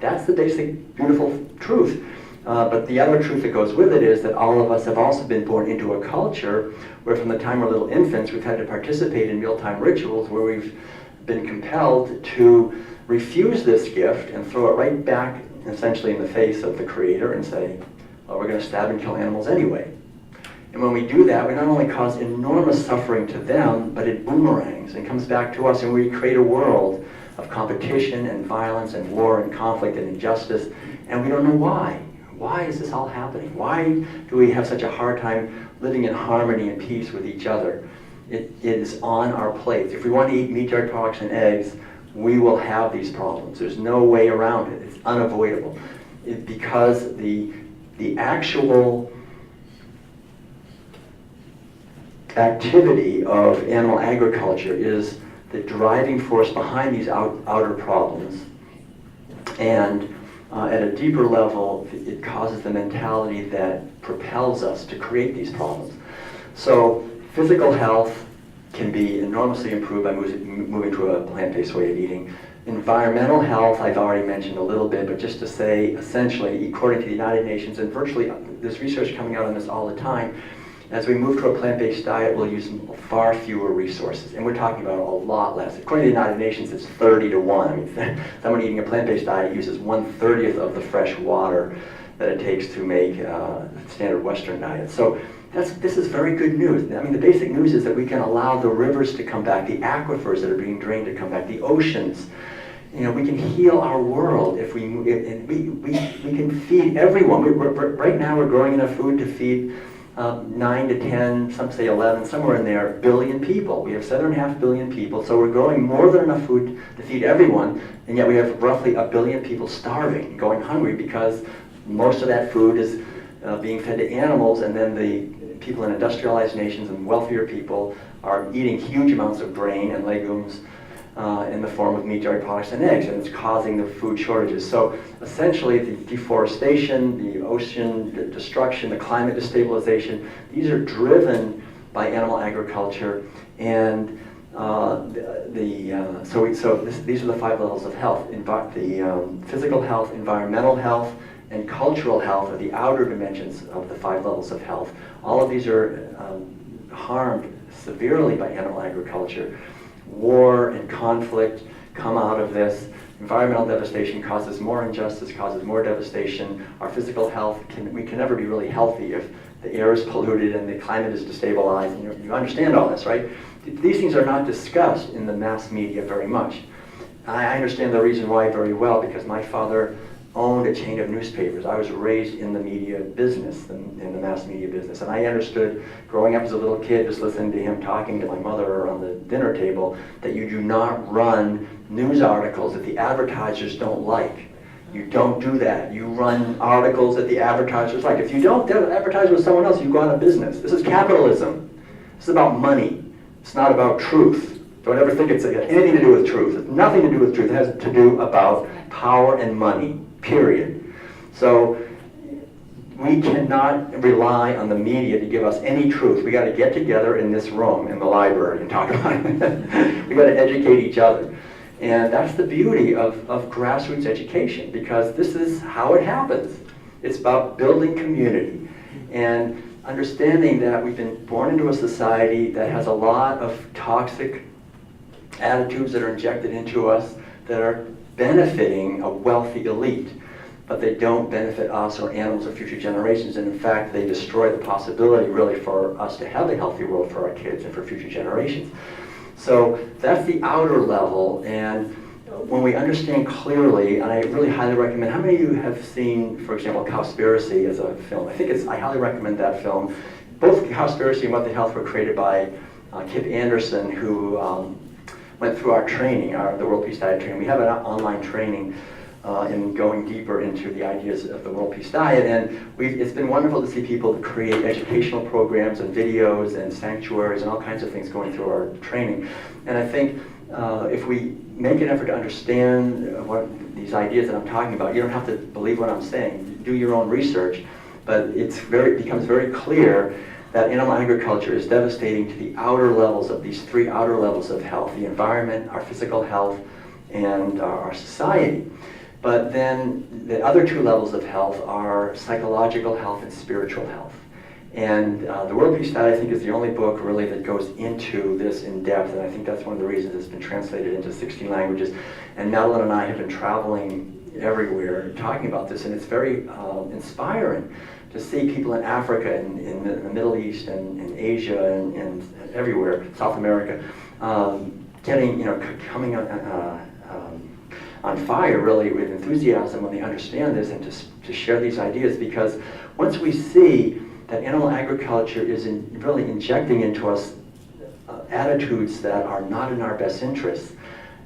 That's the basic, beautiful truth. But the other truth that goes with it is that all of us have also been born into a culture where from the time we're little infants, we've had to participate in mealtime rituals where we've been compelled to refuse this gift and throw it right back essentially in the face of the Creator and say, well, we're going to stab and kill animals anyway. And when we do that, we not only cause enormous suffering to them, but it boomerangs and comes back to us, and we create a world of competition and violence and war and conflict and injustice, and we don't know why. Why is this all happening? Why do we have such a hard time living in harmony and peace with each other? It is on our plates. If we want to eat meat, dairy products, and eggs, we will have these problems. There's no way around it. It's unavoidable. Because the actual activity of animal agriculture is the driving force behind these outer problems. And at a deeper level, it causes the mentality that propels us to create these problems. So physical health can be enormously improved by moving to a plant-based way of eating. Environmental health, I've already mentioned a little bit, but just to say, essentially, according to the United Nations, and virtually there's research coming out on this all the time, as we move to a plant-based diet, we'll use far fewer resources, and we're talking about a lot less. According to the United Nations, it's 30 to 1. I mean, someone eating a plant-based diet uses 1/30 of the fresh water that it takes to make standard Western diet. So this is very good news. I mean, the basic news is that we can allow the rivers to come back, the aquifers that are being drained to come back, the oceans. You know, we can heal our world if we can feed everyone. Right now, we're growing enough food to feed 9 to 10, some say 11, somewhere in there, billion people. We have 7.5 billion people, so we're growing more than enough food to feed everyone, and yet we have roughly 1 billion people starving, going hungry, because most of that food is being fed to animals, and then the people in industrialized nations and wealthier people are eating huge amounts of grain and legumes in the form of meat, dairy products, and eggs, and it's causing the food shortages. So essentially, the deforestation, the ocean destruction, the climate destabilization, these are driven by animal agriculture, and these are the 5 levels of health: the physical health, environmental health, and cultural health are the outer dimensions of the 5 levels of health. All of these are harmed severely by animal agriculture. War and conflict come out of this. Environmental devastation causes more injustice, causes more devastation. Our physical health, we can never be really healthy if the air is polluted and the climate is destabilized. And you understand all this, right? These things are not discussed in the mass media very much. I understand the reason why very well, because my father owned a chain of newspapers. I was raised in the media business, in the mass media business, and I understood growing up as a little kid, just listening to him talking to my mother around the dinner table, that you do not run news articles that the advertisers don't like. You don't do that. You run articles that the advertisers like. If you don't advertise with someone else, you go out of business. This is capitalism. This is about money. It's not about truth. Don't ever think it's anything to do with truth. It's nothing to do with truth. It has to do about power and money, period. So we cannot rely on the media to give us any truth. We got to get together in this room, in the library, and talk about it. We got to educate each other. And that's the beauty of grassroots education, because this is how it happens. It's about building community and understanding that we've been born into a society that has a lot of toxic attitudes that are injected into us that are benefiting a wealthy elite, but they don't benefit us or animals or future generations. And in fact, they destroy the possibility really for us to have a healthy world for our kids and for future generations. So that's the outer level, and when we understand clearly, and I really highly recommend, how many of you have seen, for example, Cowspiracy as a film? I highly recommend that film. Both Cowspiracy and What the Health were created by Kip Anderson, who went through our training, the World Peace Diet training. We have an online training in going deeper into the ideas of the World Peace Diet, and it's been wonderful to see people create educational programs and videos and sanctuaries and all kinds of things going through our training. And I think if we make an effort to understand what these ideas that I'm talking about, you don't have to believe what I'm saying. Do your own research, but it becomes very clear that animal agriculture is devastating to the outer levels of these 3 outer levels of health: the environment, our physical health, and our society. But then the other 2 levels of health are psychological health and spiritual health. And the World Peace Diet, I think, is the only book really that goes into this in depth, and I think that's one of the reasons it's been translated into 16 languages. And Madeline and I have been traveling everywhere talking about this, and it's very inspiring to see people in Africa and in the Middle East and in Asia and everywhere, South America, coming on fire really with enthusiasm when they understand this, and to share these ideas, because once we see that animal agriculture is really injecting into us attitudes that are not in our best interests,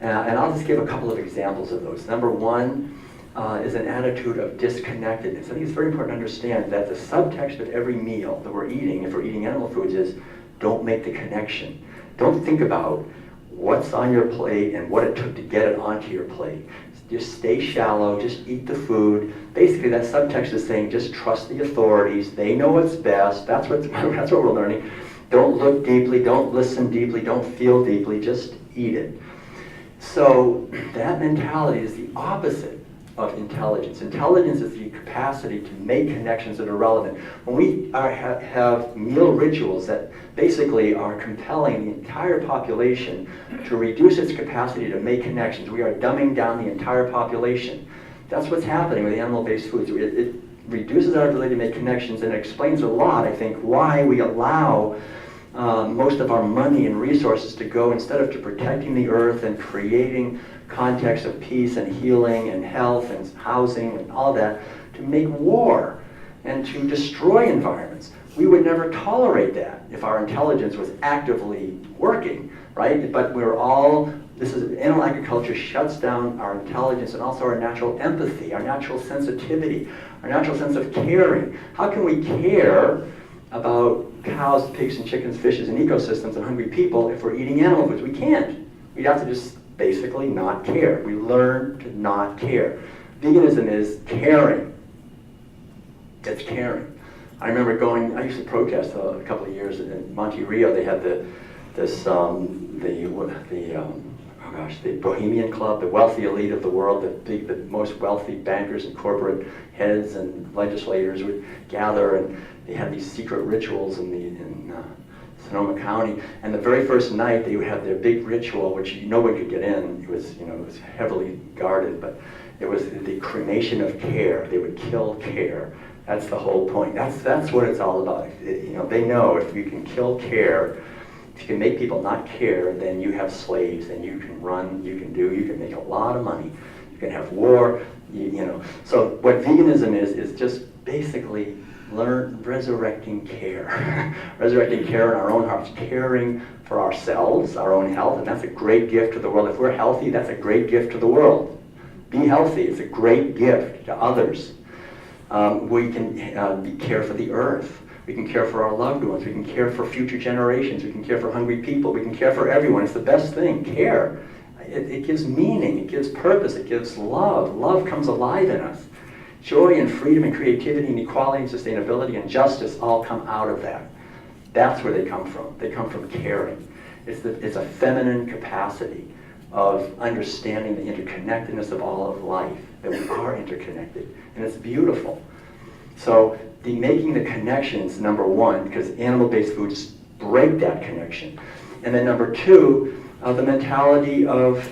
and I'll just give a couple of examples of those. Number one is an attitude of disconnectedness. I think it's very important to understand that the subtext of every meal that we're eating, if we're eating animal foods, is don't make the connection. Don't think about what's on your plate and what it took to get it onto your plate. Just stay shallow, just eat the food. Basically, that subtext is saying just trust the authorities. They know what's best. That's what we're learning. Don't look deeply, don't listen deeply, don't feel deeply, just eat it. So that mentality is the opposite of intelligence. Intelligence is the capacity to make connections that are relevant. When we have meal rituals that basically are compelling the entire population to reduce its capacity to make connections, we are dumbing down the entire population. That's what's happening with animal-based foods. It reduces our ability to make connections, and it explains a lot, I think, why we allow most of our money and resources to go, instead of to protecting the earth and creating context of peace and healing and health and housing and all that, to make war and to destroy environments. We would never tolerate that if our intelligence was actively working, right? But animal agriculture shuts down our intelligence and also our natural empathy, our natural sensitivity, our natural sense of caring. How can we care about cows, pigs, and chickens, fishes, and ecosystems and hungry people if we're eating animal foods? We can't. We have to just basically not care. We learn to not care. Veganism is caring. It's caring. I remember I used to protest a couple of years in Monte Rio. They had oh gosh, the Bohemian Club, the wealthy elite of the world, the most wealthy bankers and corporate heads and legislators would gather, and they had these secret rituals in Sonoma County. And the very first night they would have their big ritual, which no one could get in. It was, it was heavily guarded, but it was the cremation of care. They would kill care. That's the whole point. That's what it's all about. They know if you can kill care, if you can make people not care, then you have slaves, and you can run, you can make a lot of money. You can have war, So what veganism is just basically resurrecting care. Resurrecting care in our own hearts, caring for ourselves, our own health, and that's a great gift to the world. If we're healthy, that's a great gift to the world. Be healthy, it's a great gift to others. We can care for the earth. We can care for our loved ones. We can care for future generations. We can care for hungry people. We can care for everyone. It's the best thing, care. It gives meaning, it gives purpose, it gives love. Love comes alive in us. Joy and freedom and creativity and equality and sustainability and justice all come out of that. That's where they come from. They come from caring. It's a feminine capacity of understanding the interconnectedness of all of life, that we are interconnected, and it's beautiful. So making the connections, number one, because animal-based foods break that connection. And then number two, the mentality of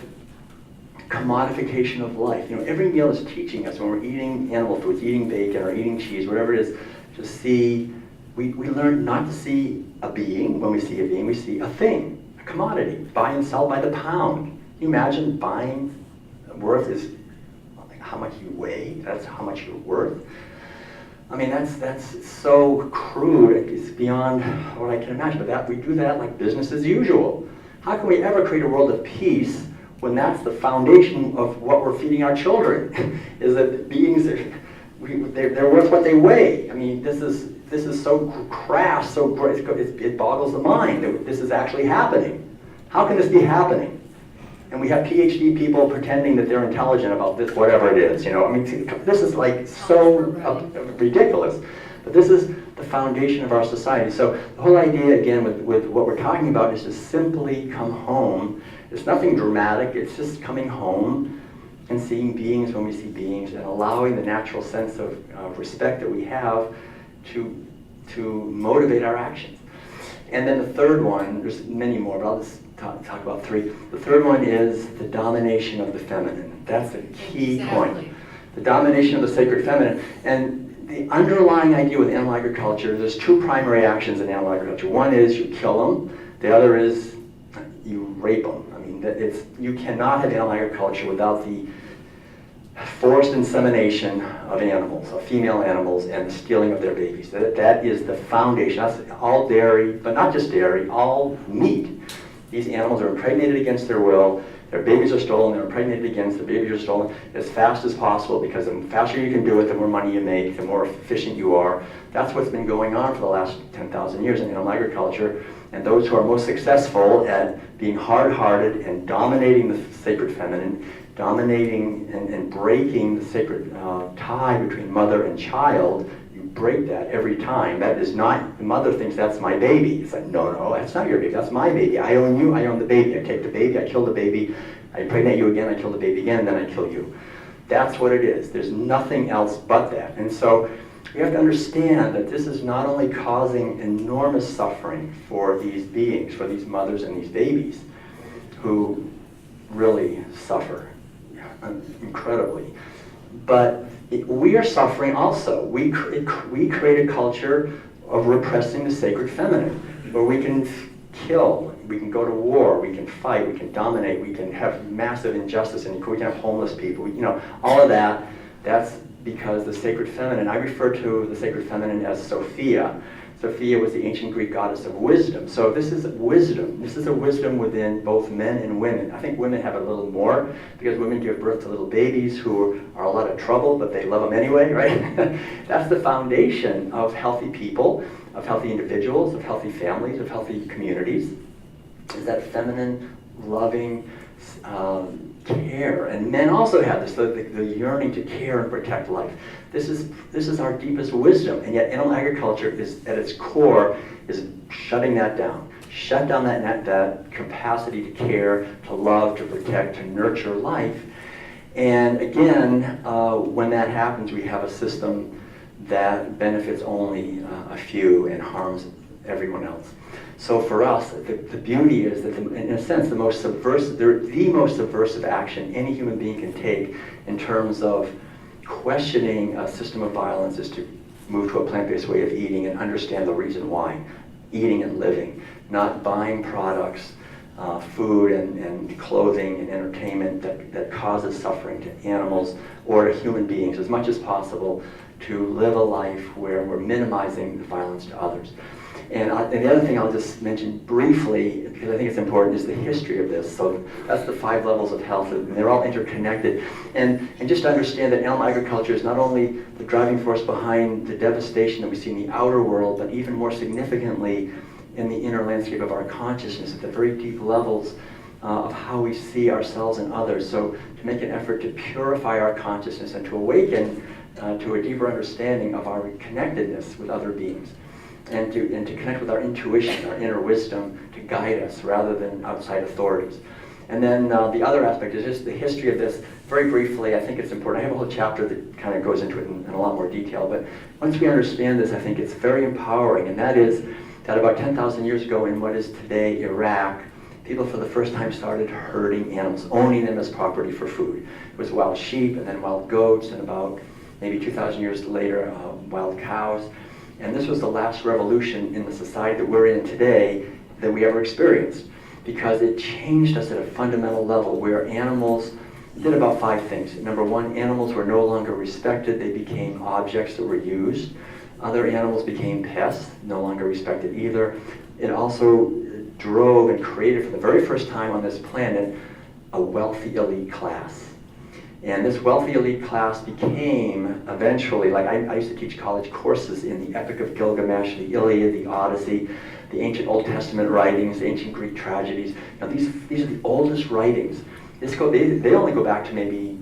commodification of life. Every meal is teaching us when we're eating animal foods, eating bacon or eating cheese, whatever it is, to see, we learn not to see a being. When we see a being, we see a thing, a commodity, buy and sell by the pound. Can you imagine buying worth is how much you weigh, that's how much you're worth? I mean, that's so crude, it's beyond what I can imagine, but we do that like business as usual. How can we ever create a world of peace when that's the foundation of what we're feeding our children? Is that beings, they're worth what they weigh. I mean, this is so crass, so great, it boggles the mind that this is actually happening. How can this be happening? And we have PhD people pretending that they're intelligent about this, whatever it is. I mean, this is like so ridiculous. But this is the foundation of our society. So the whole idea, again, with what we're talking about is to simply come home. It's nothing dramatic. It's just coming home and seeing beings when we see beings, and allowing the natural sense of respect that we have to motivate our actions. And then the third one, there's many more, but I'll just talk about three. The third one is the domination of the feminine. That's the key point. The domination of the sacred feminine. And the underlying idea with animal agriculture, there's two primary actions in animal agriculture. One is you kill them. The other is you rape them. I mean, you cannot have animal agriculture without the forced insemination of animals, of female animals, and the stealing of their babies. That is the foundation. That's all dairy, but not just dairy, all meat. These animals are impregnated against their will, their babies are stolen, they're impregnated against, the babies are stolen as fast as possible, because the faster you can do it, the more money you make, the more efficient you are. That's what's been going on for the last 10,000 years in animal agriculture. And those who are most successful at being hard-hearted and dominating the sacred feminine, dominating and breaking the sacred tie between mother and child, you break that every time. That is not, the mother thinks that's my baby. It's like, no, that's not your baby, that's my baby. I own you, I own the baby. I take the baby, I kill the baby, I impregnate you again, I kill the baby again, then I kill you. That's what it is. There's nothing else but that. And so we have to understand that this is not only causing enormous suffering for these beings, for these mothers and these babies, who really suffer incredibly, but we are suffering also. We create a culture of repressing the sacred feminine, where we can kill, we can go to war, we can fight, we can dominate, we can have massive injustice, and we can have homeless people. All of that, that's because the sacred feminine, I refer to the sacred feminine as Sophia. Sophia was the ancient Greek goddess of wisdom. So this is wisdom. This is a wisdom within both men and women. I think women have a little more, because women give birth to little babies who are a lot of trouble, but they love them anyway, right? That's the foundation of healthy people, of healthy individuals, of healthy families, of healthy communities, is that feminine, loving, care. And men also have this, the yearning to care and protect life. This is our deepest wisdom, and yet animal agriculture is, at its core, is shutting that down. Shut down that capacity to care, to love, to protect, to nurture life. And again, when that happens, we have a system that benefits only a few and harms everyone else. So for us, the beauty is that, in a sense, the most subversive action any human being can take in terms of questioning a system of violence is to move to a plant-based way of eating and understand the reason why. Eating and living, not buying products, food and clothing and entertainment that causes suffering to animals or to human beings, as much as possible to live a life where we're minimizing the violence to others. And the other thing I'll just mention briefly, because I think it's important, is the history of this. So that's the 5 levels of health, and they're all interconnected. And just to understand that animal agriculture is not only the driving force behind the devastation that we see in the outer world, but even more significantly in the inner landscape of our consciousness at the very deep levels of how we see ourselves and others. So to make an effort to purify our consciousness and to awaken to a deeper understanding of our connectedness with other beings. And to connect with our intuition, our inner wisdom, to guide us rather than outside authorities. And then the other aspect is just the history of this. Very briefly, I think it's important. I have a whole chapter that kind of goes into it in a lot more detail, but once we understand this, I think it's very empowering, and that is that about 10,000 years ago in what is today Iraq, people for the first time started herding animals, owning them as property for food. It was wild sheep, and then wild goats, and about maybe 2,000 years later, wild cows. And this was the last revolution in the society that we're in today that we ever experienced, because it changed us at a fundamental level where animals did about 5 things. Number 1, animals were no longer respected. They became objects that were used. Other animals became pests, no longer respected either. It also drove and created for the very first time on this planet a wealthy elite class. And this wealthy elite class became eventually, like I used to teach college courses in the Epic of Gilgamesh, the Iliad, the Odyssey, the ancient Old Testament writings, the ancient Greek tragedies. Now these are the oldest writings. They only go back to maybe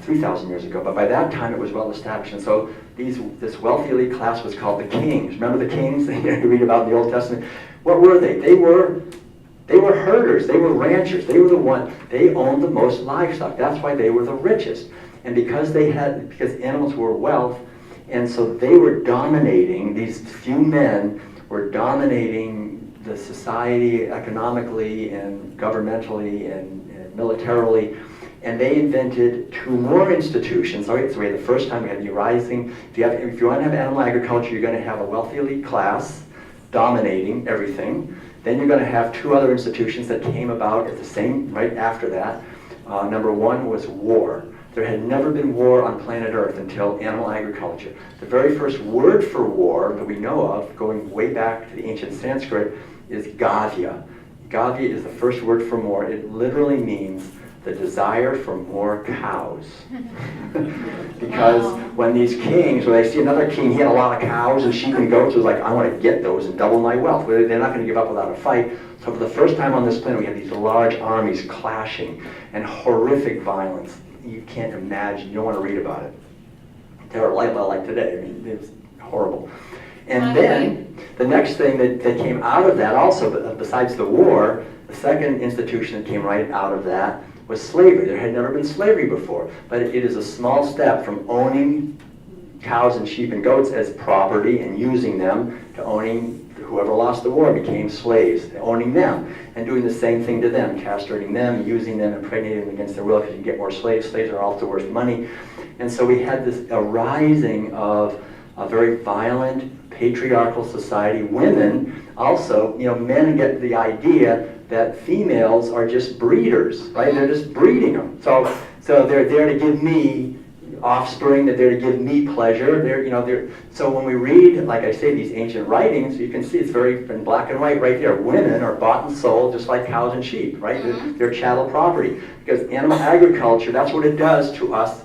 3,000 years ago, but by that time it was well established. And so this wealthy elite class was called the kings. Remember the kings that you read about in the Old Testament? What were they? They were herders, they were ranchers, they owned the most livestock. That's why they were the richest. And because animals were wealth, and so they were dominating, these few men were dominating the society economically and governmentally and militarily, and they invented 2 more institutions. Right? So we had the first time we had the rising. If you want to have animal agriculture, you're going to have a wealthy elite class dominating everything. Then you're going to have 2 other institutions that came about at the same, right after that. Number 1 was war. There had never been war on planet Earth until animal agriculture. The very first word for war that we know of, going way back to the ancient Sanskrit, is gavya. Gavya is the first word for more. It literally means the desire for more cows. Because when these kings, when they see another king, he had a lot of cows and sheep and goats, it was like, I want to get those and double my wealth. They're not going to give up without a fight. So for the first time on this planet, we have these large armies clashing and horrific violence. You can't imagine, you don't want to read about it. Terrible, like today, I mean, it's horrible. And then, the next thing that came out of that also, besides the war, the second institution that came right out of that was slavery. There had never been slavery before, but it is a small step from owning cows and sheep and goats as property and using them to owning whoever lost the war became slaves, owning them and doing the same thing to them, castrating them, using them, impregnating them against their will because you can get more slaves. Slaves are also worth money. And so we had this arising of a very violent, patriarchal society. Women also, men get the idea that females are just breeders, right? They're just breeding them. So they're there to give me offspring, that they're to give me pleasure. So when we read, like I say, these ancient writings, you can see it's very in black and white right there. Women are bought and sold just like cows and sheep, right? They're chattel property. Because animal agriculture, that's what it does to us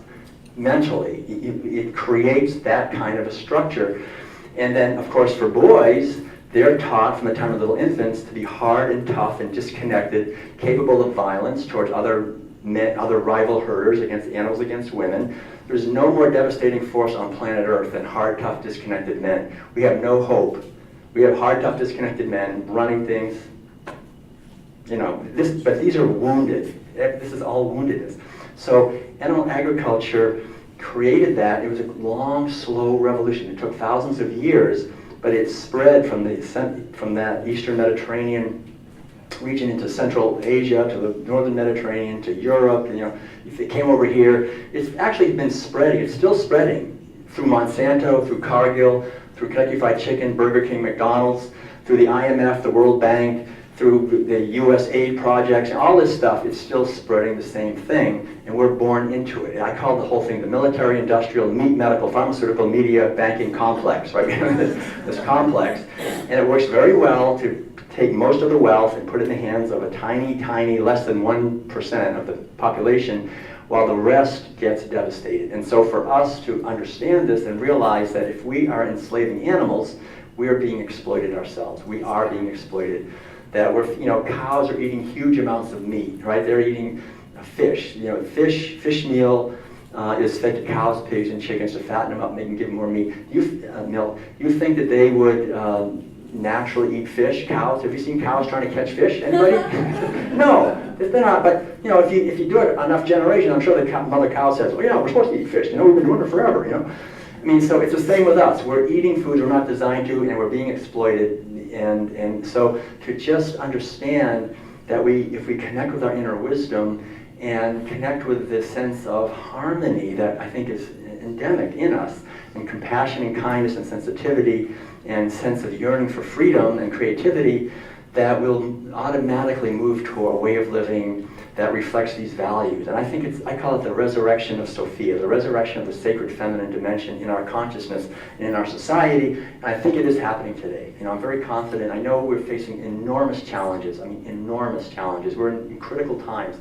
mentally. It creates that kind of a structure. And then, of course, for boys, they're taught from the time of little infants to be hard and tough and disconnected, capable of violence towards other other rival herders, against animals, against women. There's no more devastating force on planet Earth than hard, tough, disconnected men. We have no hope. We have hard, tough, disconnected men running things. You know, but these are wounded. This is all woundedness. So animal agriculture created that. It was a long, slow revolution. It took thousands of years, but it spread from that Eastern Mediterranean region into Central Asia, to the Northern Mediterranean, to Europe. You know, if it came over here, it's actually been spreading. It's still spreading through Monsanto, through Cargill, through Kentucky Fried Chicken, Burger King, McDonald's, through the IMF, the World Bank, through the US aid projects, and all this stuff. It's still spreading the same thing, and we're born into it. I call the whole thing the military, industrial, meat, medical, pharmaceutical, media, banking complex, right? We have this complex, and it works very well to take most of the wealth and put it in the hands of a tiny, tiny, less than 1% of the population, while the rest gets devastated. And so for us to understand this and realize that if we are enslaving animals, we are being exploited ourselves. We are being exploited. That we're, you know, cows are eating huge amounts of meat, right? They're eating fish. You know, fish meal is fed to cows, pigs, and chickens to fatten them up, make them give them more meat. Milk. You think that they would naturally eat fish? Cows? Have you seen cows trying to catch fish? Anybody? No, they're not. But you know, if you do it enough generations, I'm sure the mother cow says, "Oh yeah, we're supposed to eat fish. You know, we've been doing it forever." You know. I mean, so it's the same with us. We're eating foods we're not designed to, and we're being exploited. And so to just understand that if we connect with our inner wisdom and connect with this sense of harmony that I think is endemic in us, and compassion and kindness and sensitivity and sense of yearning for freedom and creativity, that we'll automatically move to a way of living that reflects these values. And I think I call it the resurrection of Sophia, the resurrection of the sacred feminine dimension in our consciousness and in our society. And I think it is happening today. You know, I'm very confident. I know we're facing enormous challenges. I mean, enormous challenges. We're in critical times.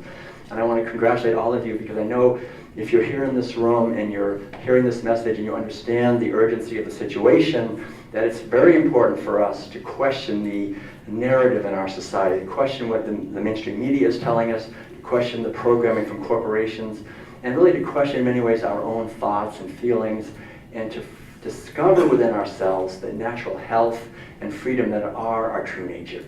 And I want to congratulate all of you, because I know if you're here in this room and you're hearing this message and you understand the urgency of the situation, that it's very important for us to question the narrative in our society, to question what the mainstream media is telling us, to question the programming from corporations, and really to question in many ways our own thoughts and feelings, and to discover within ourselves the natural health and freedom that are our true nature.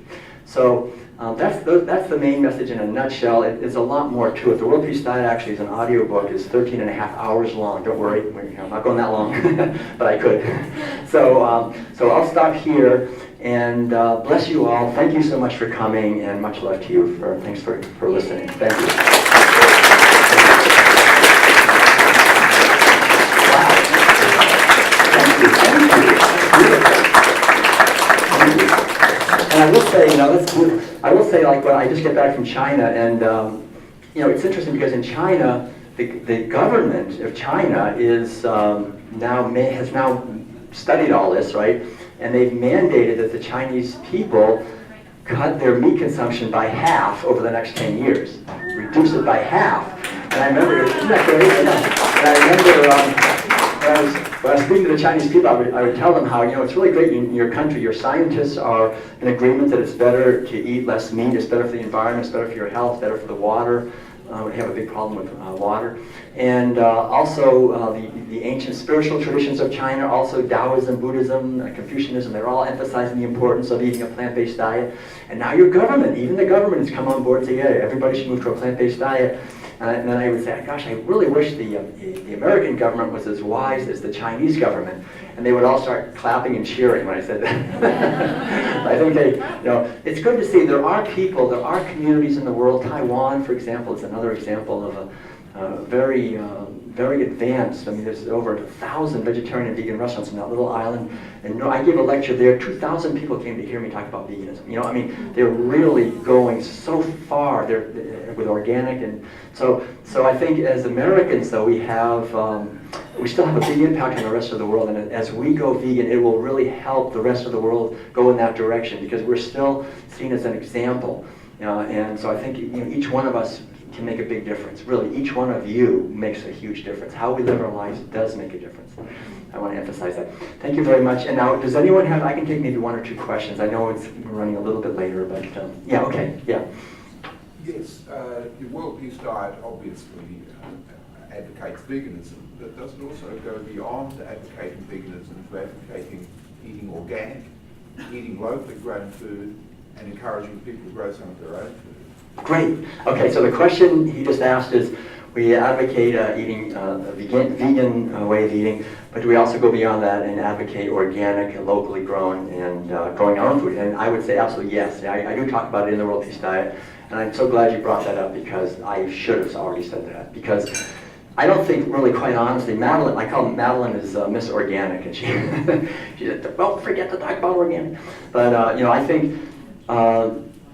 So that's the main message in a nutshell. There's a lot more to it. The World Peace Diet actually is an audiobook. It's 13 and a half hours long. Don't worry, I'm not going that long, but I could. So I'll stop here, and bless you all. Thank you so much for coming, and much love to you. Thanks for listening. Thank you. And I will say, you know, like when I just get back from China, and you know, it's interesting because in China, the government of China is has now studied all this, right? And they've mandated that the Chinese people cut their meat consumption by half over the next 10 years, reduce it by half. And I remember, isn't that great? And I remember when I was speaking to the Chinese people, I would tell them how, you know, it's really great in your country. Your scientists are in agreement that it's better to eat less meat. It's better for the environment. It's better for your health. Better for the water. We have a big problem with water. And also the ancient spiritual traditions of China, also Taoism, Buddhism, Confucianism, they're all emphasizing the importance of eating a plant-based diet. And now your government, even the government has come on board and say, yeah, everybody should move to a plant-based diet. And then I would say, gosh, I really wish the American government was as wise as the Chinese government. And they would all start clapping and cheering when I said that. I think it's good to see there are people, there are communities in the world. Taiwan, for example, is another example of a very advanced. I mean, there's over 1,000 vegetarian and vegan restaurants in that little island. And I gave a lecture there. 2,000 people came to hear me talk about veganism. You know, I mean, they're really going so far. They're with organic, and so I think as Americans, though, we still have a big impact on the rest of the world. And as we go vegan, it will really help the rest of the world go in that direction, because we're still seen as an example. And so I think each one of us can make a big difference. Really, each one of you makes a huge difference. How we live our lives does make a difference. I want to emphasize that. Thank you very much. And now, does anyone have, I can take maybe one or two questions. I know we're running a little bit later, but yeah, okay, yeah.
Yes, the World Peace Diet obviously advocates veganism, but does it also go beyond advocating veganism to advocating eating organic, eating locally grown food, and encouraging people to grow some of their own food?
Great. Okay, so the question he just asked is, we advocate eating a vegan way of eating, but do we also go beyond that and advocate organic, locally grown, and growing our own food? And I would say absolutely yes. I do talk about it in the World Peace Diet, and I'm so glad you brought that up because I should have already said that. Because I don't think, really, quite honestly, Madeline, I call Madeline is Miss Organic, and she said, well, forget to talk about organic. But, you know, I think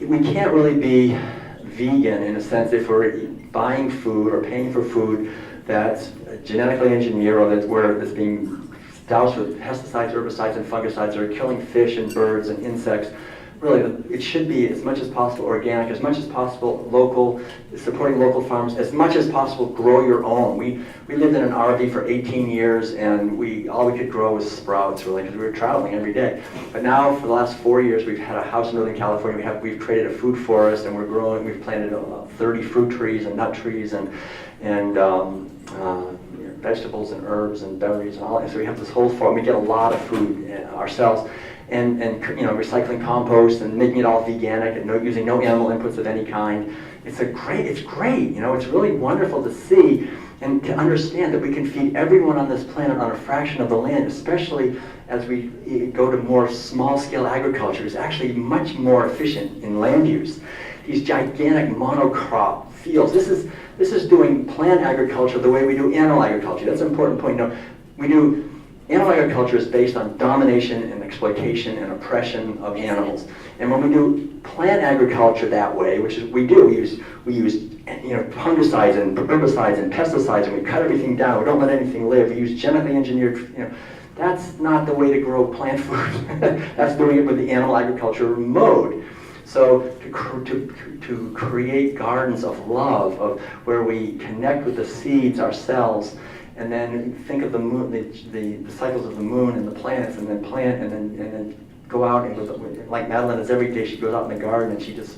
we can't really be vegan in a sense if we're buying food or paying for food that's genetically engineered or that's being doused with pesticides, herbicides, and fungicides that are killing fish and birds and insects. Really, it should be as much as possible organic, as much as possible local, supporting local farms, as much as possible grow your own. We lived in an RV for 18 years, and all we could grow was sprouts, really, because we were traveling every day. But now, for the last 4 years, we've had a house in Northern California. We've created a food forest, and we've planted 30 fruit trees and nut trees and vegetables and herbs and berries and all. And so we have this whole farm. We get a lot of food ourselves. And you know, recycling compost and making it all veganic and using no animal inputs of any kind. It's great, you know, it's really wonderful to see and to understand that we can feed everyone on this planet on a fraction of the land, especially as we go to more small-scale agriculture. It's actually much more efficient in land use. These gigantic monocrop fields, this is doing plant agriculture the way we do animal agriculture. That's an important point. You know, animal agriculture is based on domination and exploitation and oppression of animals. And when we do plant agriculture that way, which is we use you know, fungicides and herbicides and pesticides, and we cut everything down. We don't let anything live. We use genetically engineered, you know, that's not the way to grow plant food. That's doing it with the animal agriculture mode. So to create gardens of love, of where we connect with the seeds ourselves, and then think of the moon, the cycles of the moon and the planets, and then plant, and then go out and like Madeline does every day. She goes out in the garden and she just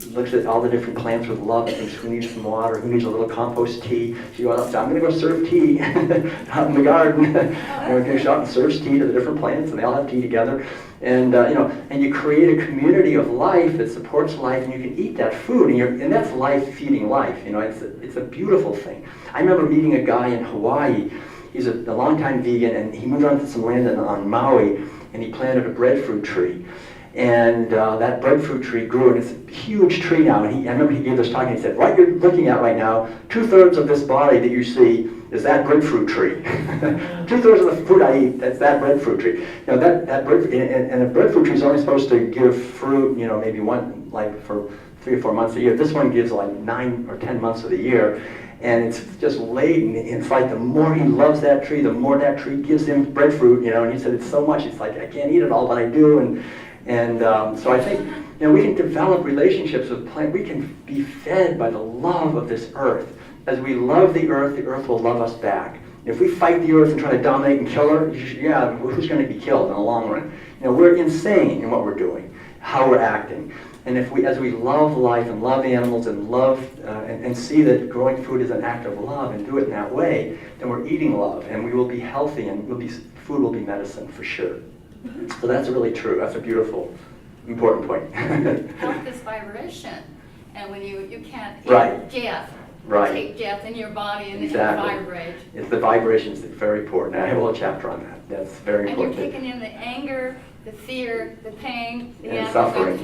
looks at all the different plants with love and thinks, who needs some water, who needs a little compost tea. She goes out and says, I'm going to go serve tea out in the garden. And she goes out and serves tea to the different plants, and they all have tea together. And you know, and you create a community of life that supports life, and you can eat that food, and that's life feeding life. You know, it's a beautiful thing. I remember meeting a guy in Hawaii. He's a longtime vegan, and he moved onto some land on Maui, and he planted a breadfruit tree. And that breadfruit tree grew, and it's a huge tree now. And I remember he gave this talk, and he said, what you're looking at right now, 2/3 of this body that you see is that breadfruit tree. 2/3 of the food I eat, that's that breadfruit tree. You know, that breadfruit, and a breadfruit tree is only supposed to give fruit, you know, maybe one, like for 3 or 4 months a year. This one gives like 9 or 10 months of the year. And it's just laden. It's like the more he loves that tree, the more that tree gives him breadfruit, you know. And he said it's so much, it's like I can't eat it all, but I do. And so I think, you know, we can develop relationships with plants. We can be fed by the love of this earth. As we love the earth will love us back. If we fight the earth and try to dominate and kill her, yeah, who's going to be killed in the long run? You know, we're insane in what we're doing, how we're acting. And as we love life and love animals and love and see that growing food is an act of love and do it in that way, then we're eating love, and we will be healthy, and food will be medicine for sure. So that's really true. That's a beautiful, important point.
Health is vibration, and when you can't
Right.
death,
Right.
take death in your body and
Exactly.
vibrate.
It's the vibrations that are very important. I have a whole chapter on that. That's very
And you're
important.
taking in the anger, the fear, the pain, the
And
animal
suffering.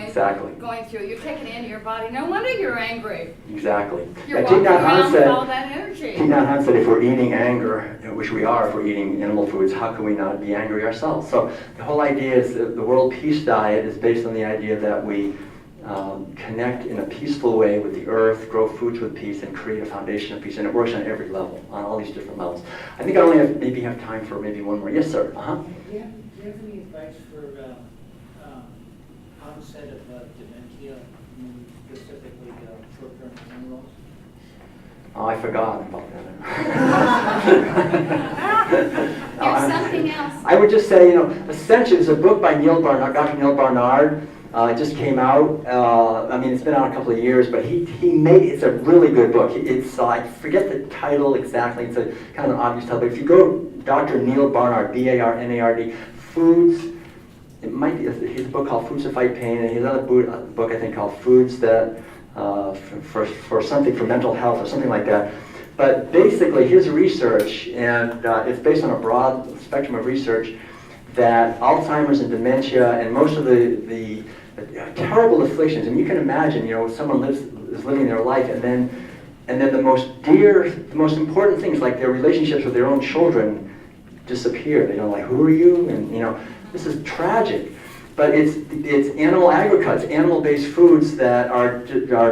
Exactly. Going through. You're taking it into your body. No wonder you're angry.
Exactly.
You're
Yeah,
walking
Thich Nhat Hanh
around with all that energy.
Thich Nhat Hanh said, if we're eating anger, which we are if we're eating animal foods, how can we not be angry ourselves? So the whole idea is that the World Peace Diet is based on the idea that we connect in a peaceful way with the earth, grow foods with peace, and create a foundation of peace. And it works on every level, on all these different levels. I think I only maybe have time for maybe one more. Yes, sir.
Do you have any advice for onset of dementia, specifically short-term memory loss?
Oh, I forgot about
There's something else.
I would just say, you know, essentially, there's a book by Dr. Neil Barnard, It just came out. I mean, it's been out a couple of years, but it's a really good book. It's I forget the title exactly. It's a kind of an obvious title, but if you go Dr. Neil Barnard, Barnard, Foods. It might be his book called Foods to Fight Pain, and his other book I think called Foods that for something for mental health or something like that. But basically, his research, and it's based on a broad spectrum of research, that Alzheimer's and dementia and most of the terrible afflictions, and you can imagine, someone is living their life, and then the most important things like their relationships with their own children disappear. They don't like, who are you? And this is tragic. But it's animal agriculture, animal-based foods that are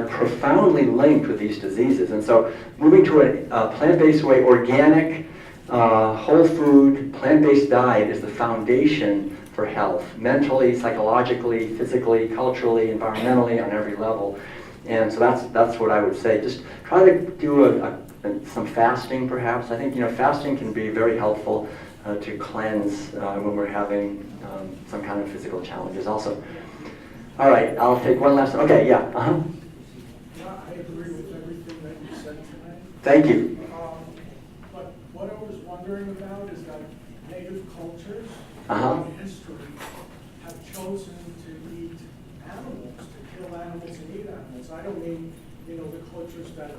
profoundly linked with these diseases. And so moving to a plant-based way, organic, whole food, plant-based diet is the foundation for health, mentally, psychologically, physically, culturally, environmentally, on every level. And so that's what I would say. Just try to do some fasting, perhaps. I think fasting can be very helpful to cleanse when we're having some kind of physical challenges also. All right, I'll take one last. Okay, yeah.
Yeah, I agree with everything that you said tonight.
Thank you.
But what I was wondering about is that native cultures in history have chosen to eat animals, to kill animals and eat animals. I don't mean, the cultures that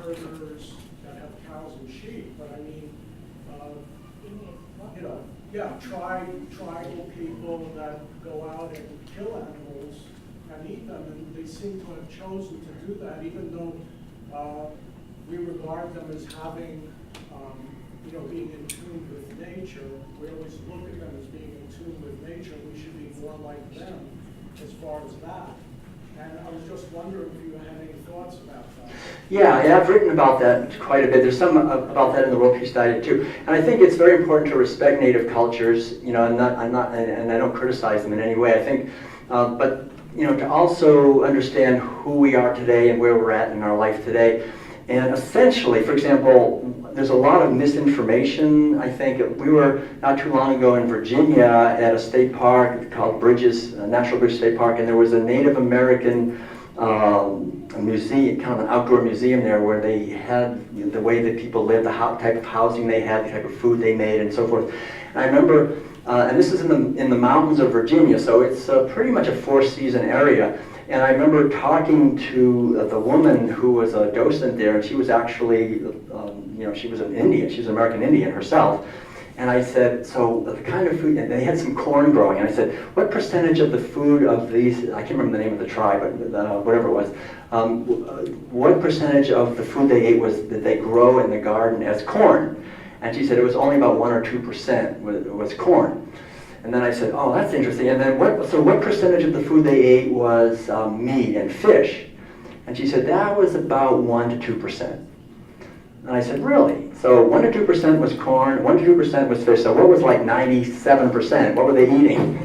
herders that have cows and sheep, but I mean, tribal people that go out and kill animals and eat them, and they seem to have chosen to do that, even though we regard them as having, being in tune with nature. We always look at them as being in tune with nature. We should be more like them as far as that. And I was just wondering if you had any thoughts about that.
Yeah, I've written about that quite a bit. There's some about that in the World Peace Diet too. And I think it's very important to respect native cultures. And I don't criticize them in any way. I think, but to also understand who we are today and where we're at in our life today. And essentially, for example, there's a lot of misinformation. I think we were not too long ago in Virginia at a state park called Bridges, Natural Bridge State Park, and there was a Native American museum, kind of an outdoor museum there, where they had the way that people lived, the type of housing they had, the type of food they made, and so forth. And I remember, and this is in the mountains of Virginia, so it's pretty much a four-season area. And I remember talking to the woman who was a docent there, and she was actually, she was an Indian. She was an American Indian herself. And I said, so the kind of food, and they had some corn growing, and I said, what percentage of the food of these, I can't remember the name of the tribe, but whatever it was, what percentage of the food they ate that they grow in the garden as corn? And she said it was only about 1 or 2% was corn. And then I said, oh, that's interesting. And then what percentage of the food they ate was meat and fish? And she said that was about 1 to 2%. And I said, really? So 1 to 2% was corn, 1 to 2% was fish. So what was like 97%? What were they eating?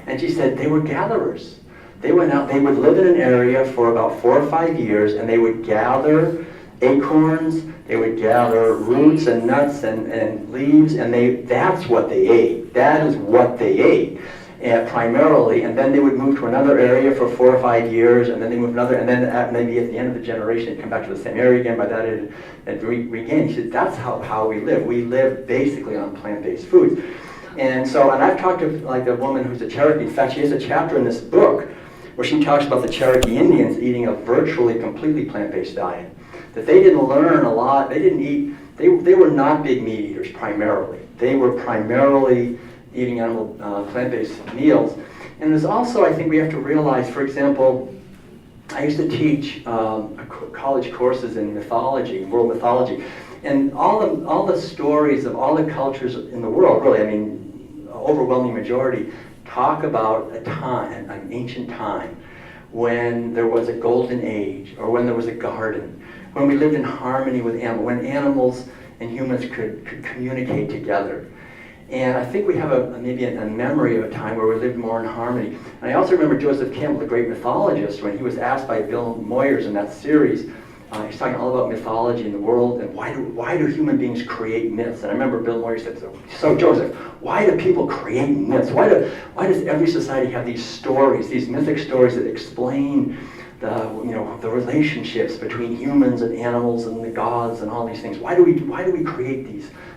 And she said they were gatherers. They went out, they would live in an area for about 4 or 5 years, and they would gather acorns, they would gather roots and nuts and leaves, and that's what they ate. That is what they ate. Primarily, and then they would move to another area for 4 or 5 years, and then they move another, and then maybe at the end of the generation, they'd come back to the same area again. By that, it regained. He said, that's how we live. We live basically on plant-based foods. And I've talked to like a woman who's a Cherokee. In fact, she has a chapter in this book where she talks about the Cherokee Indians eating a virtually completely plant-based diet. That they didn't learn a lot. They didn't eat. They were not big meat eaters primarily. They were primarily eating animal plant-based meals. And there's also, I think we have to realize, for example, I used to teach college courses in mythology, world mythology, and all the stories of all the cultures in the world, really, I mean, overwhelming majority, talk about a time, an ancient time, when there was a golden age, or when there was a garden, when we lived in harmony with animals, when animals and humans could communicate together. And I think we have maybe a memory of a time where we lived more in harmony. And I also remember Joseph Campbell, the great mythologist, when he was asked by Bill Moyers in that series, He's talking all about mythology in the world and why do human beings create myths? And I remember Bill Moyer said, so Joseph, why do people create myths? Why does every society have these stories, these mythic stories that explain the relationships between humans and animals and the gods and all these things? Why do we create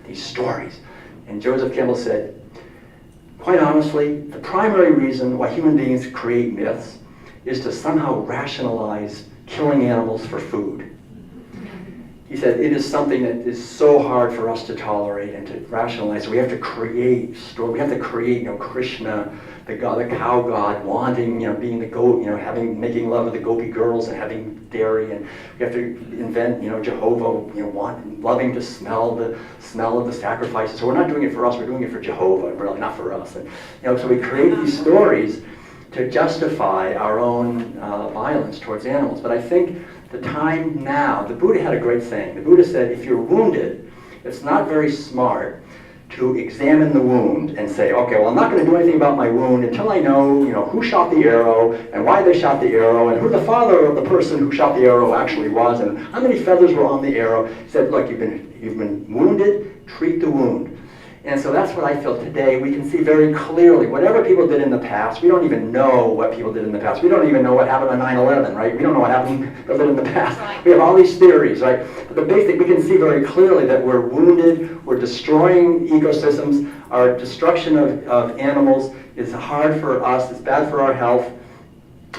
these stories? And Joseph Campbell said, quite honestly, the primary reason why human beings create myths is to somehow rationalize killing animals for food. He said it is something that is so hard for us to tolerate and to rationalize. So we have to create story. We have to create, Krishna, the cow god, wanting, being the goat, making love with the gopi girls and having dairy, and we have to invent, Jehovah, loving to smell the smell of the sacrifices. So we're not doing it for us. We're doing it for Jehovah, really, not for us. And so we create these stories to justify our own violence towards animals. But I think the time now, the Buddha had a great saying. The Buddha said, if you're wounded, it's not very smart to examine the wound and say, okay, well, I'm not going to do anything about my wound until I know, who shot the arrow and why they shot the arrow and who the father of the person who shot the arrow actually was and how many feathers were on the arrow. He said, look, you've been wounded, treat the wound. And so that's what I feel today. We can see very clearly, whatever people did in the past, we don't even know what people did in the past. We don't even know what happened on 9/11, right? We don't know what happened in the past.
Right.
We have all these theories, right? But the basic, we can see very clearly that we're wounded, we're destroying ecosystems, our destruction of animals is hard for us, it's bad for our health,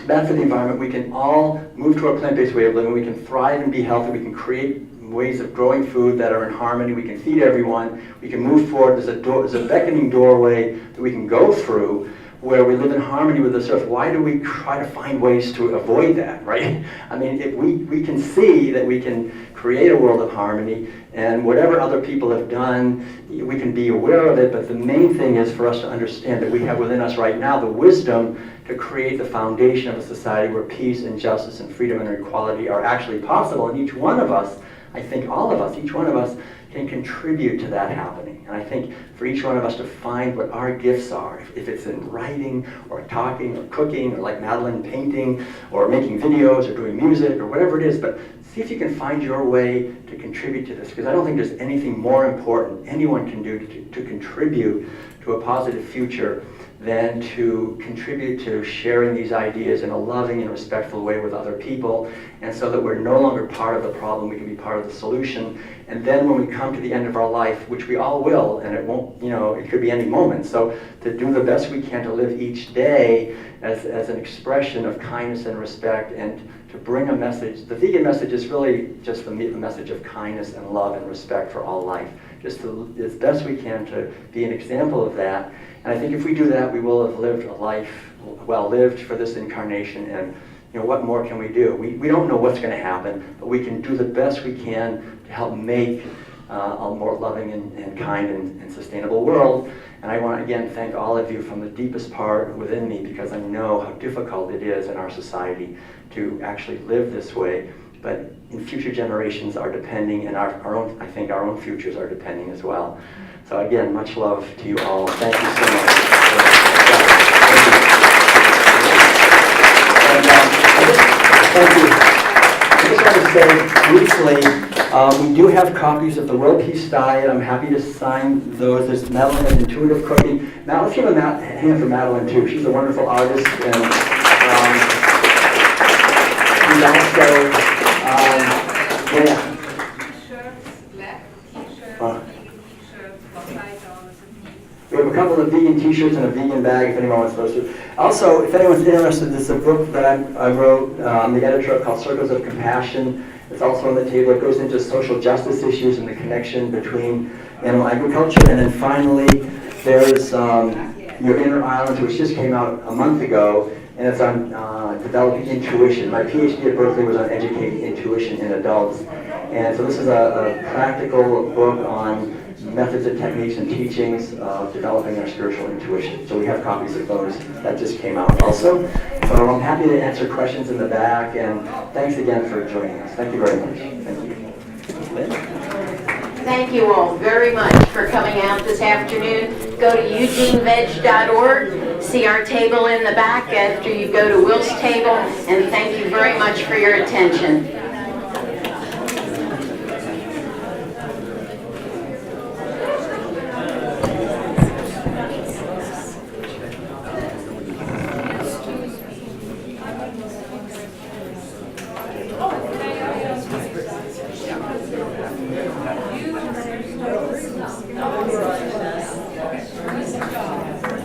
bad for the environment. We can all move to a plant-based way of living, we can thrive and be healthy, we can create ways of growing food that are in harmony, we can feed everyone, we can move forward, there's a beckoning doorway that we can go through where we live in harmony with this earth. Why do we try to find ways to avoid that, right? I mean, if we can see that we can create a world of harmony, and whatever other people have done, we can be aware of it, but the main thing is for us to understand that we have within us right now the wisdom to create the foundation of a society where peace and justice and freedom and equality are actually possible, and each one of us, I think all of us, each one of us can contribute to that happening. And I think for each one of us to find what our gifts are, if it's in writing or talking or cooking or like Madeline painting or making videos or doing music or whatever it is, but see if you can find your way to contribute to this, because I don't think there's anything more important anyone can do to contribute to a positive future than to contribute to sharing these ideas in a loving and respectful way with other people, and so that we're no longer part of the problem, we can be part of the solution. And then when we come to the end of our life, which we all will, and it won't, it could be any moment, so to do the best we can to live each day as an expression of kindness and respect, and to bring a message. The vegan message is really just the message of kindness and love and respect for all life, just to, as best we can, to be an example of that. And I think if we do that, we will have lived a life well lived for this incarnation. And what more can we do? We don't know what's going to happen, but we can do the best we can to help make a more loving and kind and sustainable world. And I want to again thank all of you from the deepest part within me, because I know how difficult it is in our society to actually live this way. But in future generations are depending, and our own, I think our own futures are depending as well. So again, much love to you all. Thank you so much. I just want to say briefly, we do have copies of the World Peace Diet. I'm happy to sign those. There's Madeline has Intuitive Cooking. Now let's give a hand for Madeline too. She's a wonderful artist, and she's also, yeah.
T-shirts, black T-shirts,
We have a couple of vegan t-shirts and a vegan bag if anyone wants those too. Also, if anyone's interested, there's a book that I wrote, I'm the editor of, called Circles of Compassion. It's also on the table. It goes into social justice issues and the connection between animal agriculture. And then finally, there's Your Inner Islands, which just came out a month ago, and it's on developing intuition. My PhD at Berkeley was on educating intuition in adults. And so this is a practical book on methods and techniques and teachings of developing our spiritual intuition. So we have copies of those that just came out also. So I'm happy to answer questions in the back, and thanks again for joining us. Thank you very much. Thank you. Lynn?
Thank you all very much for coming out this afternoon. Go to eugeneveg.org, see our table in the back after you go to Will's table, and thank you very much for your attention.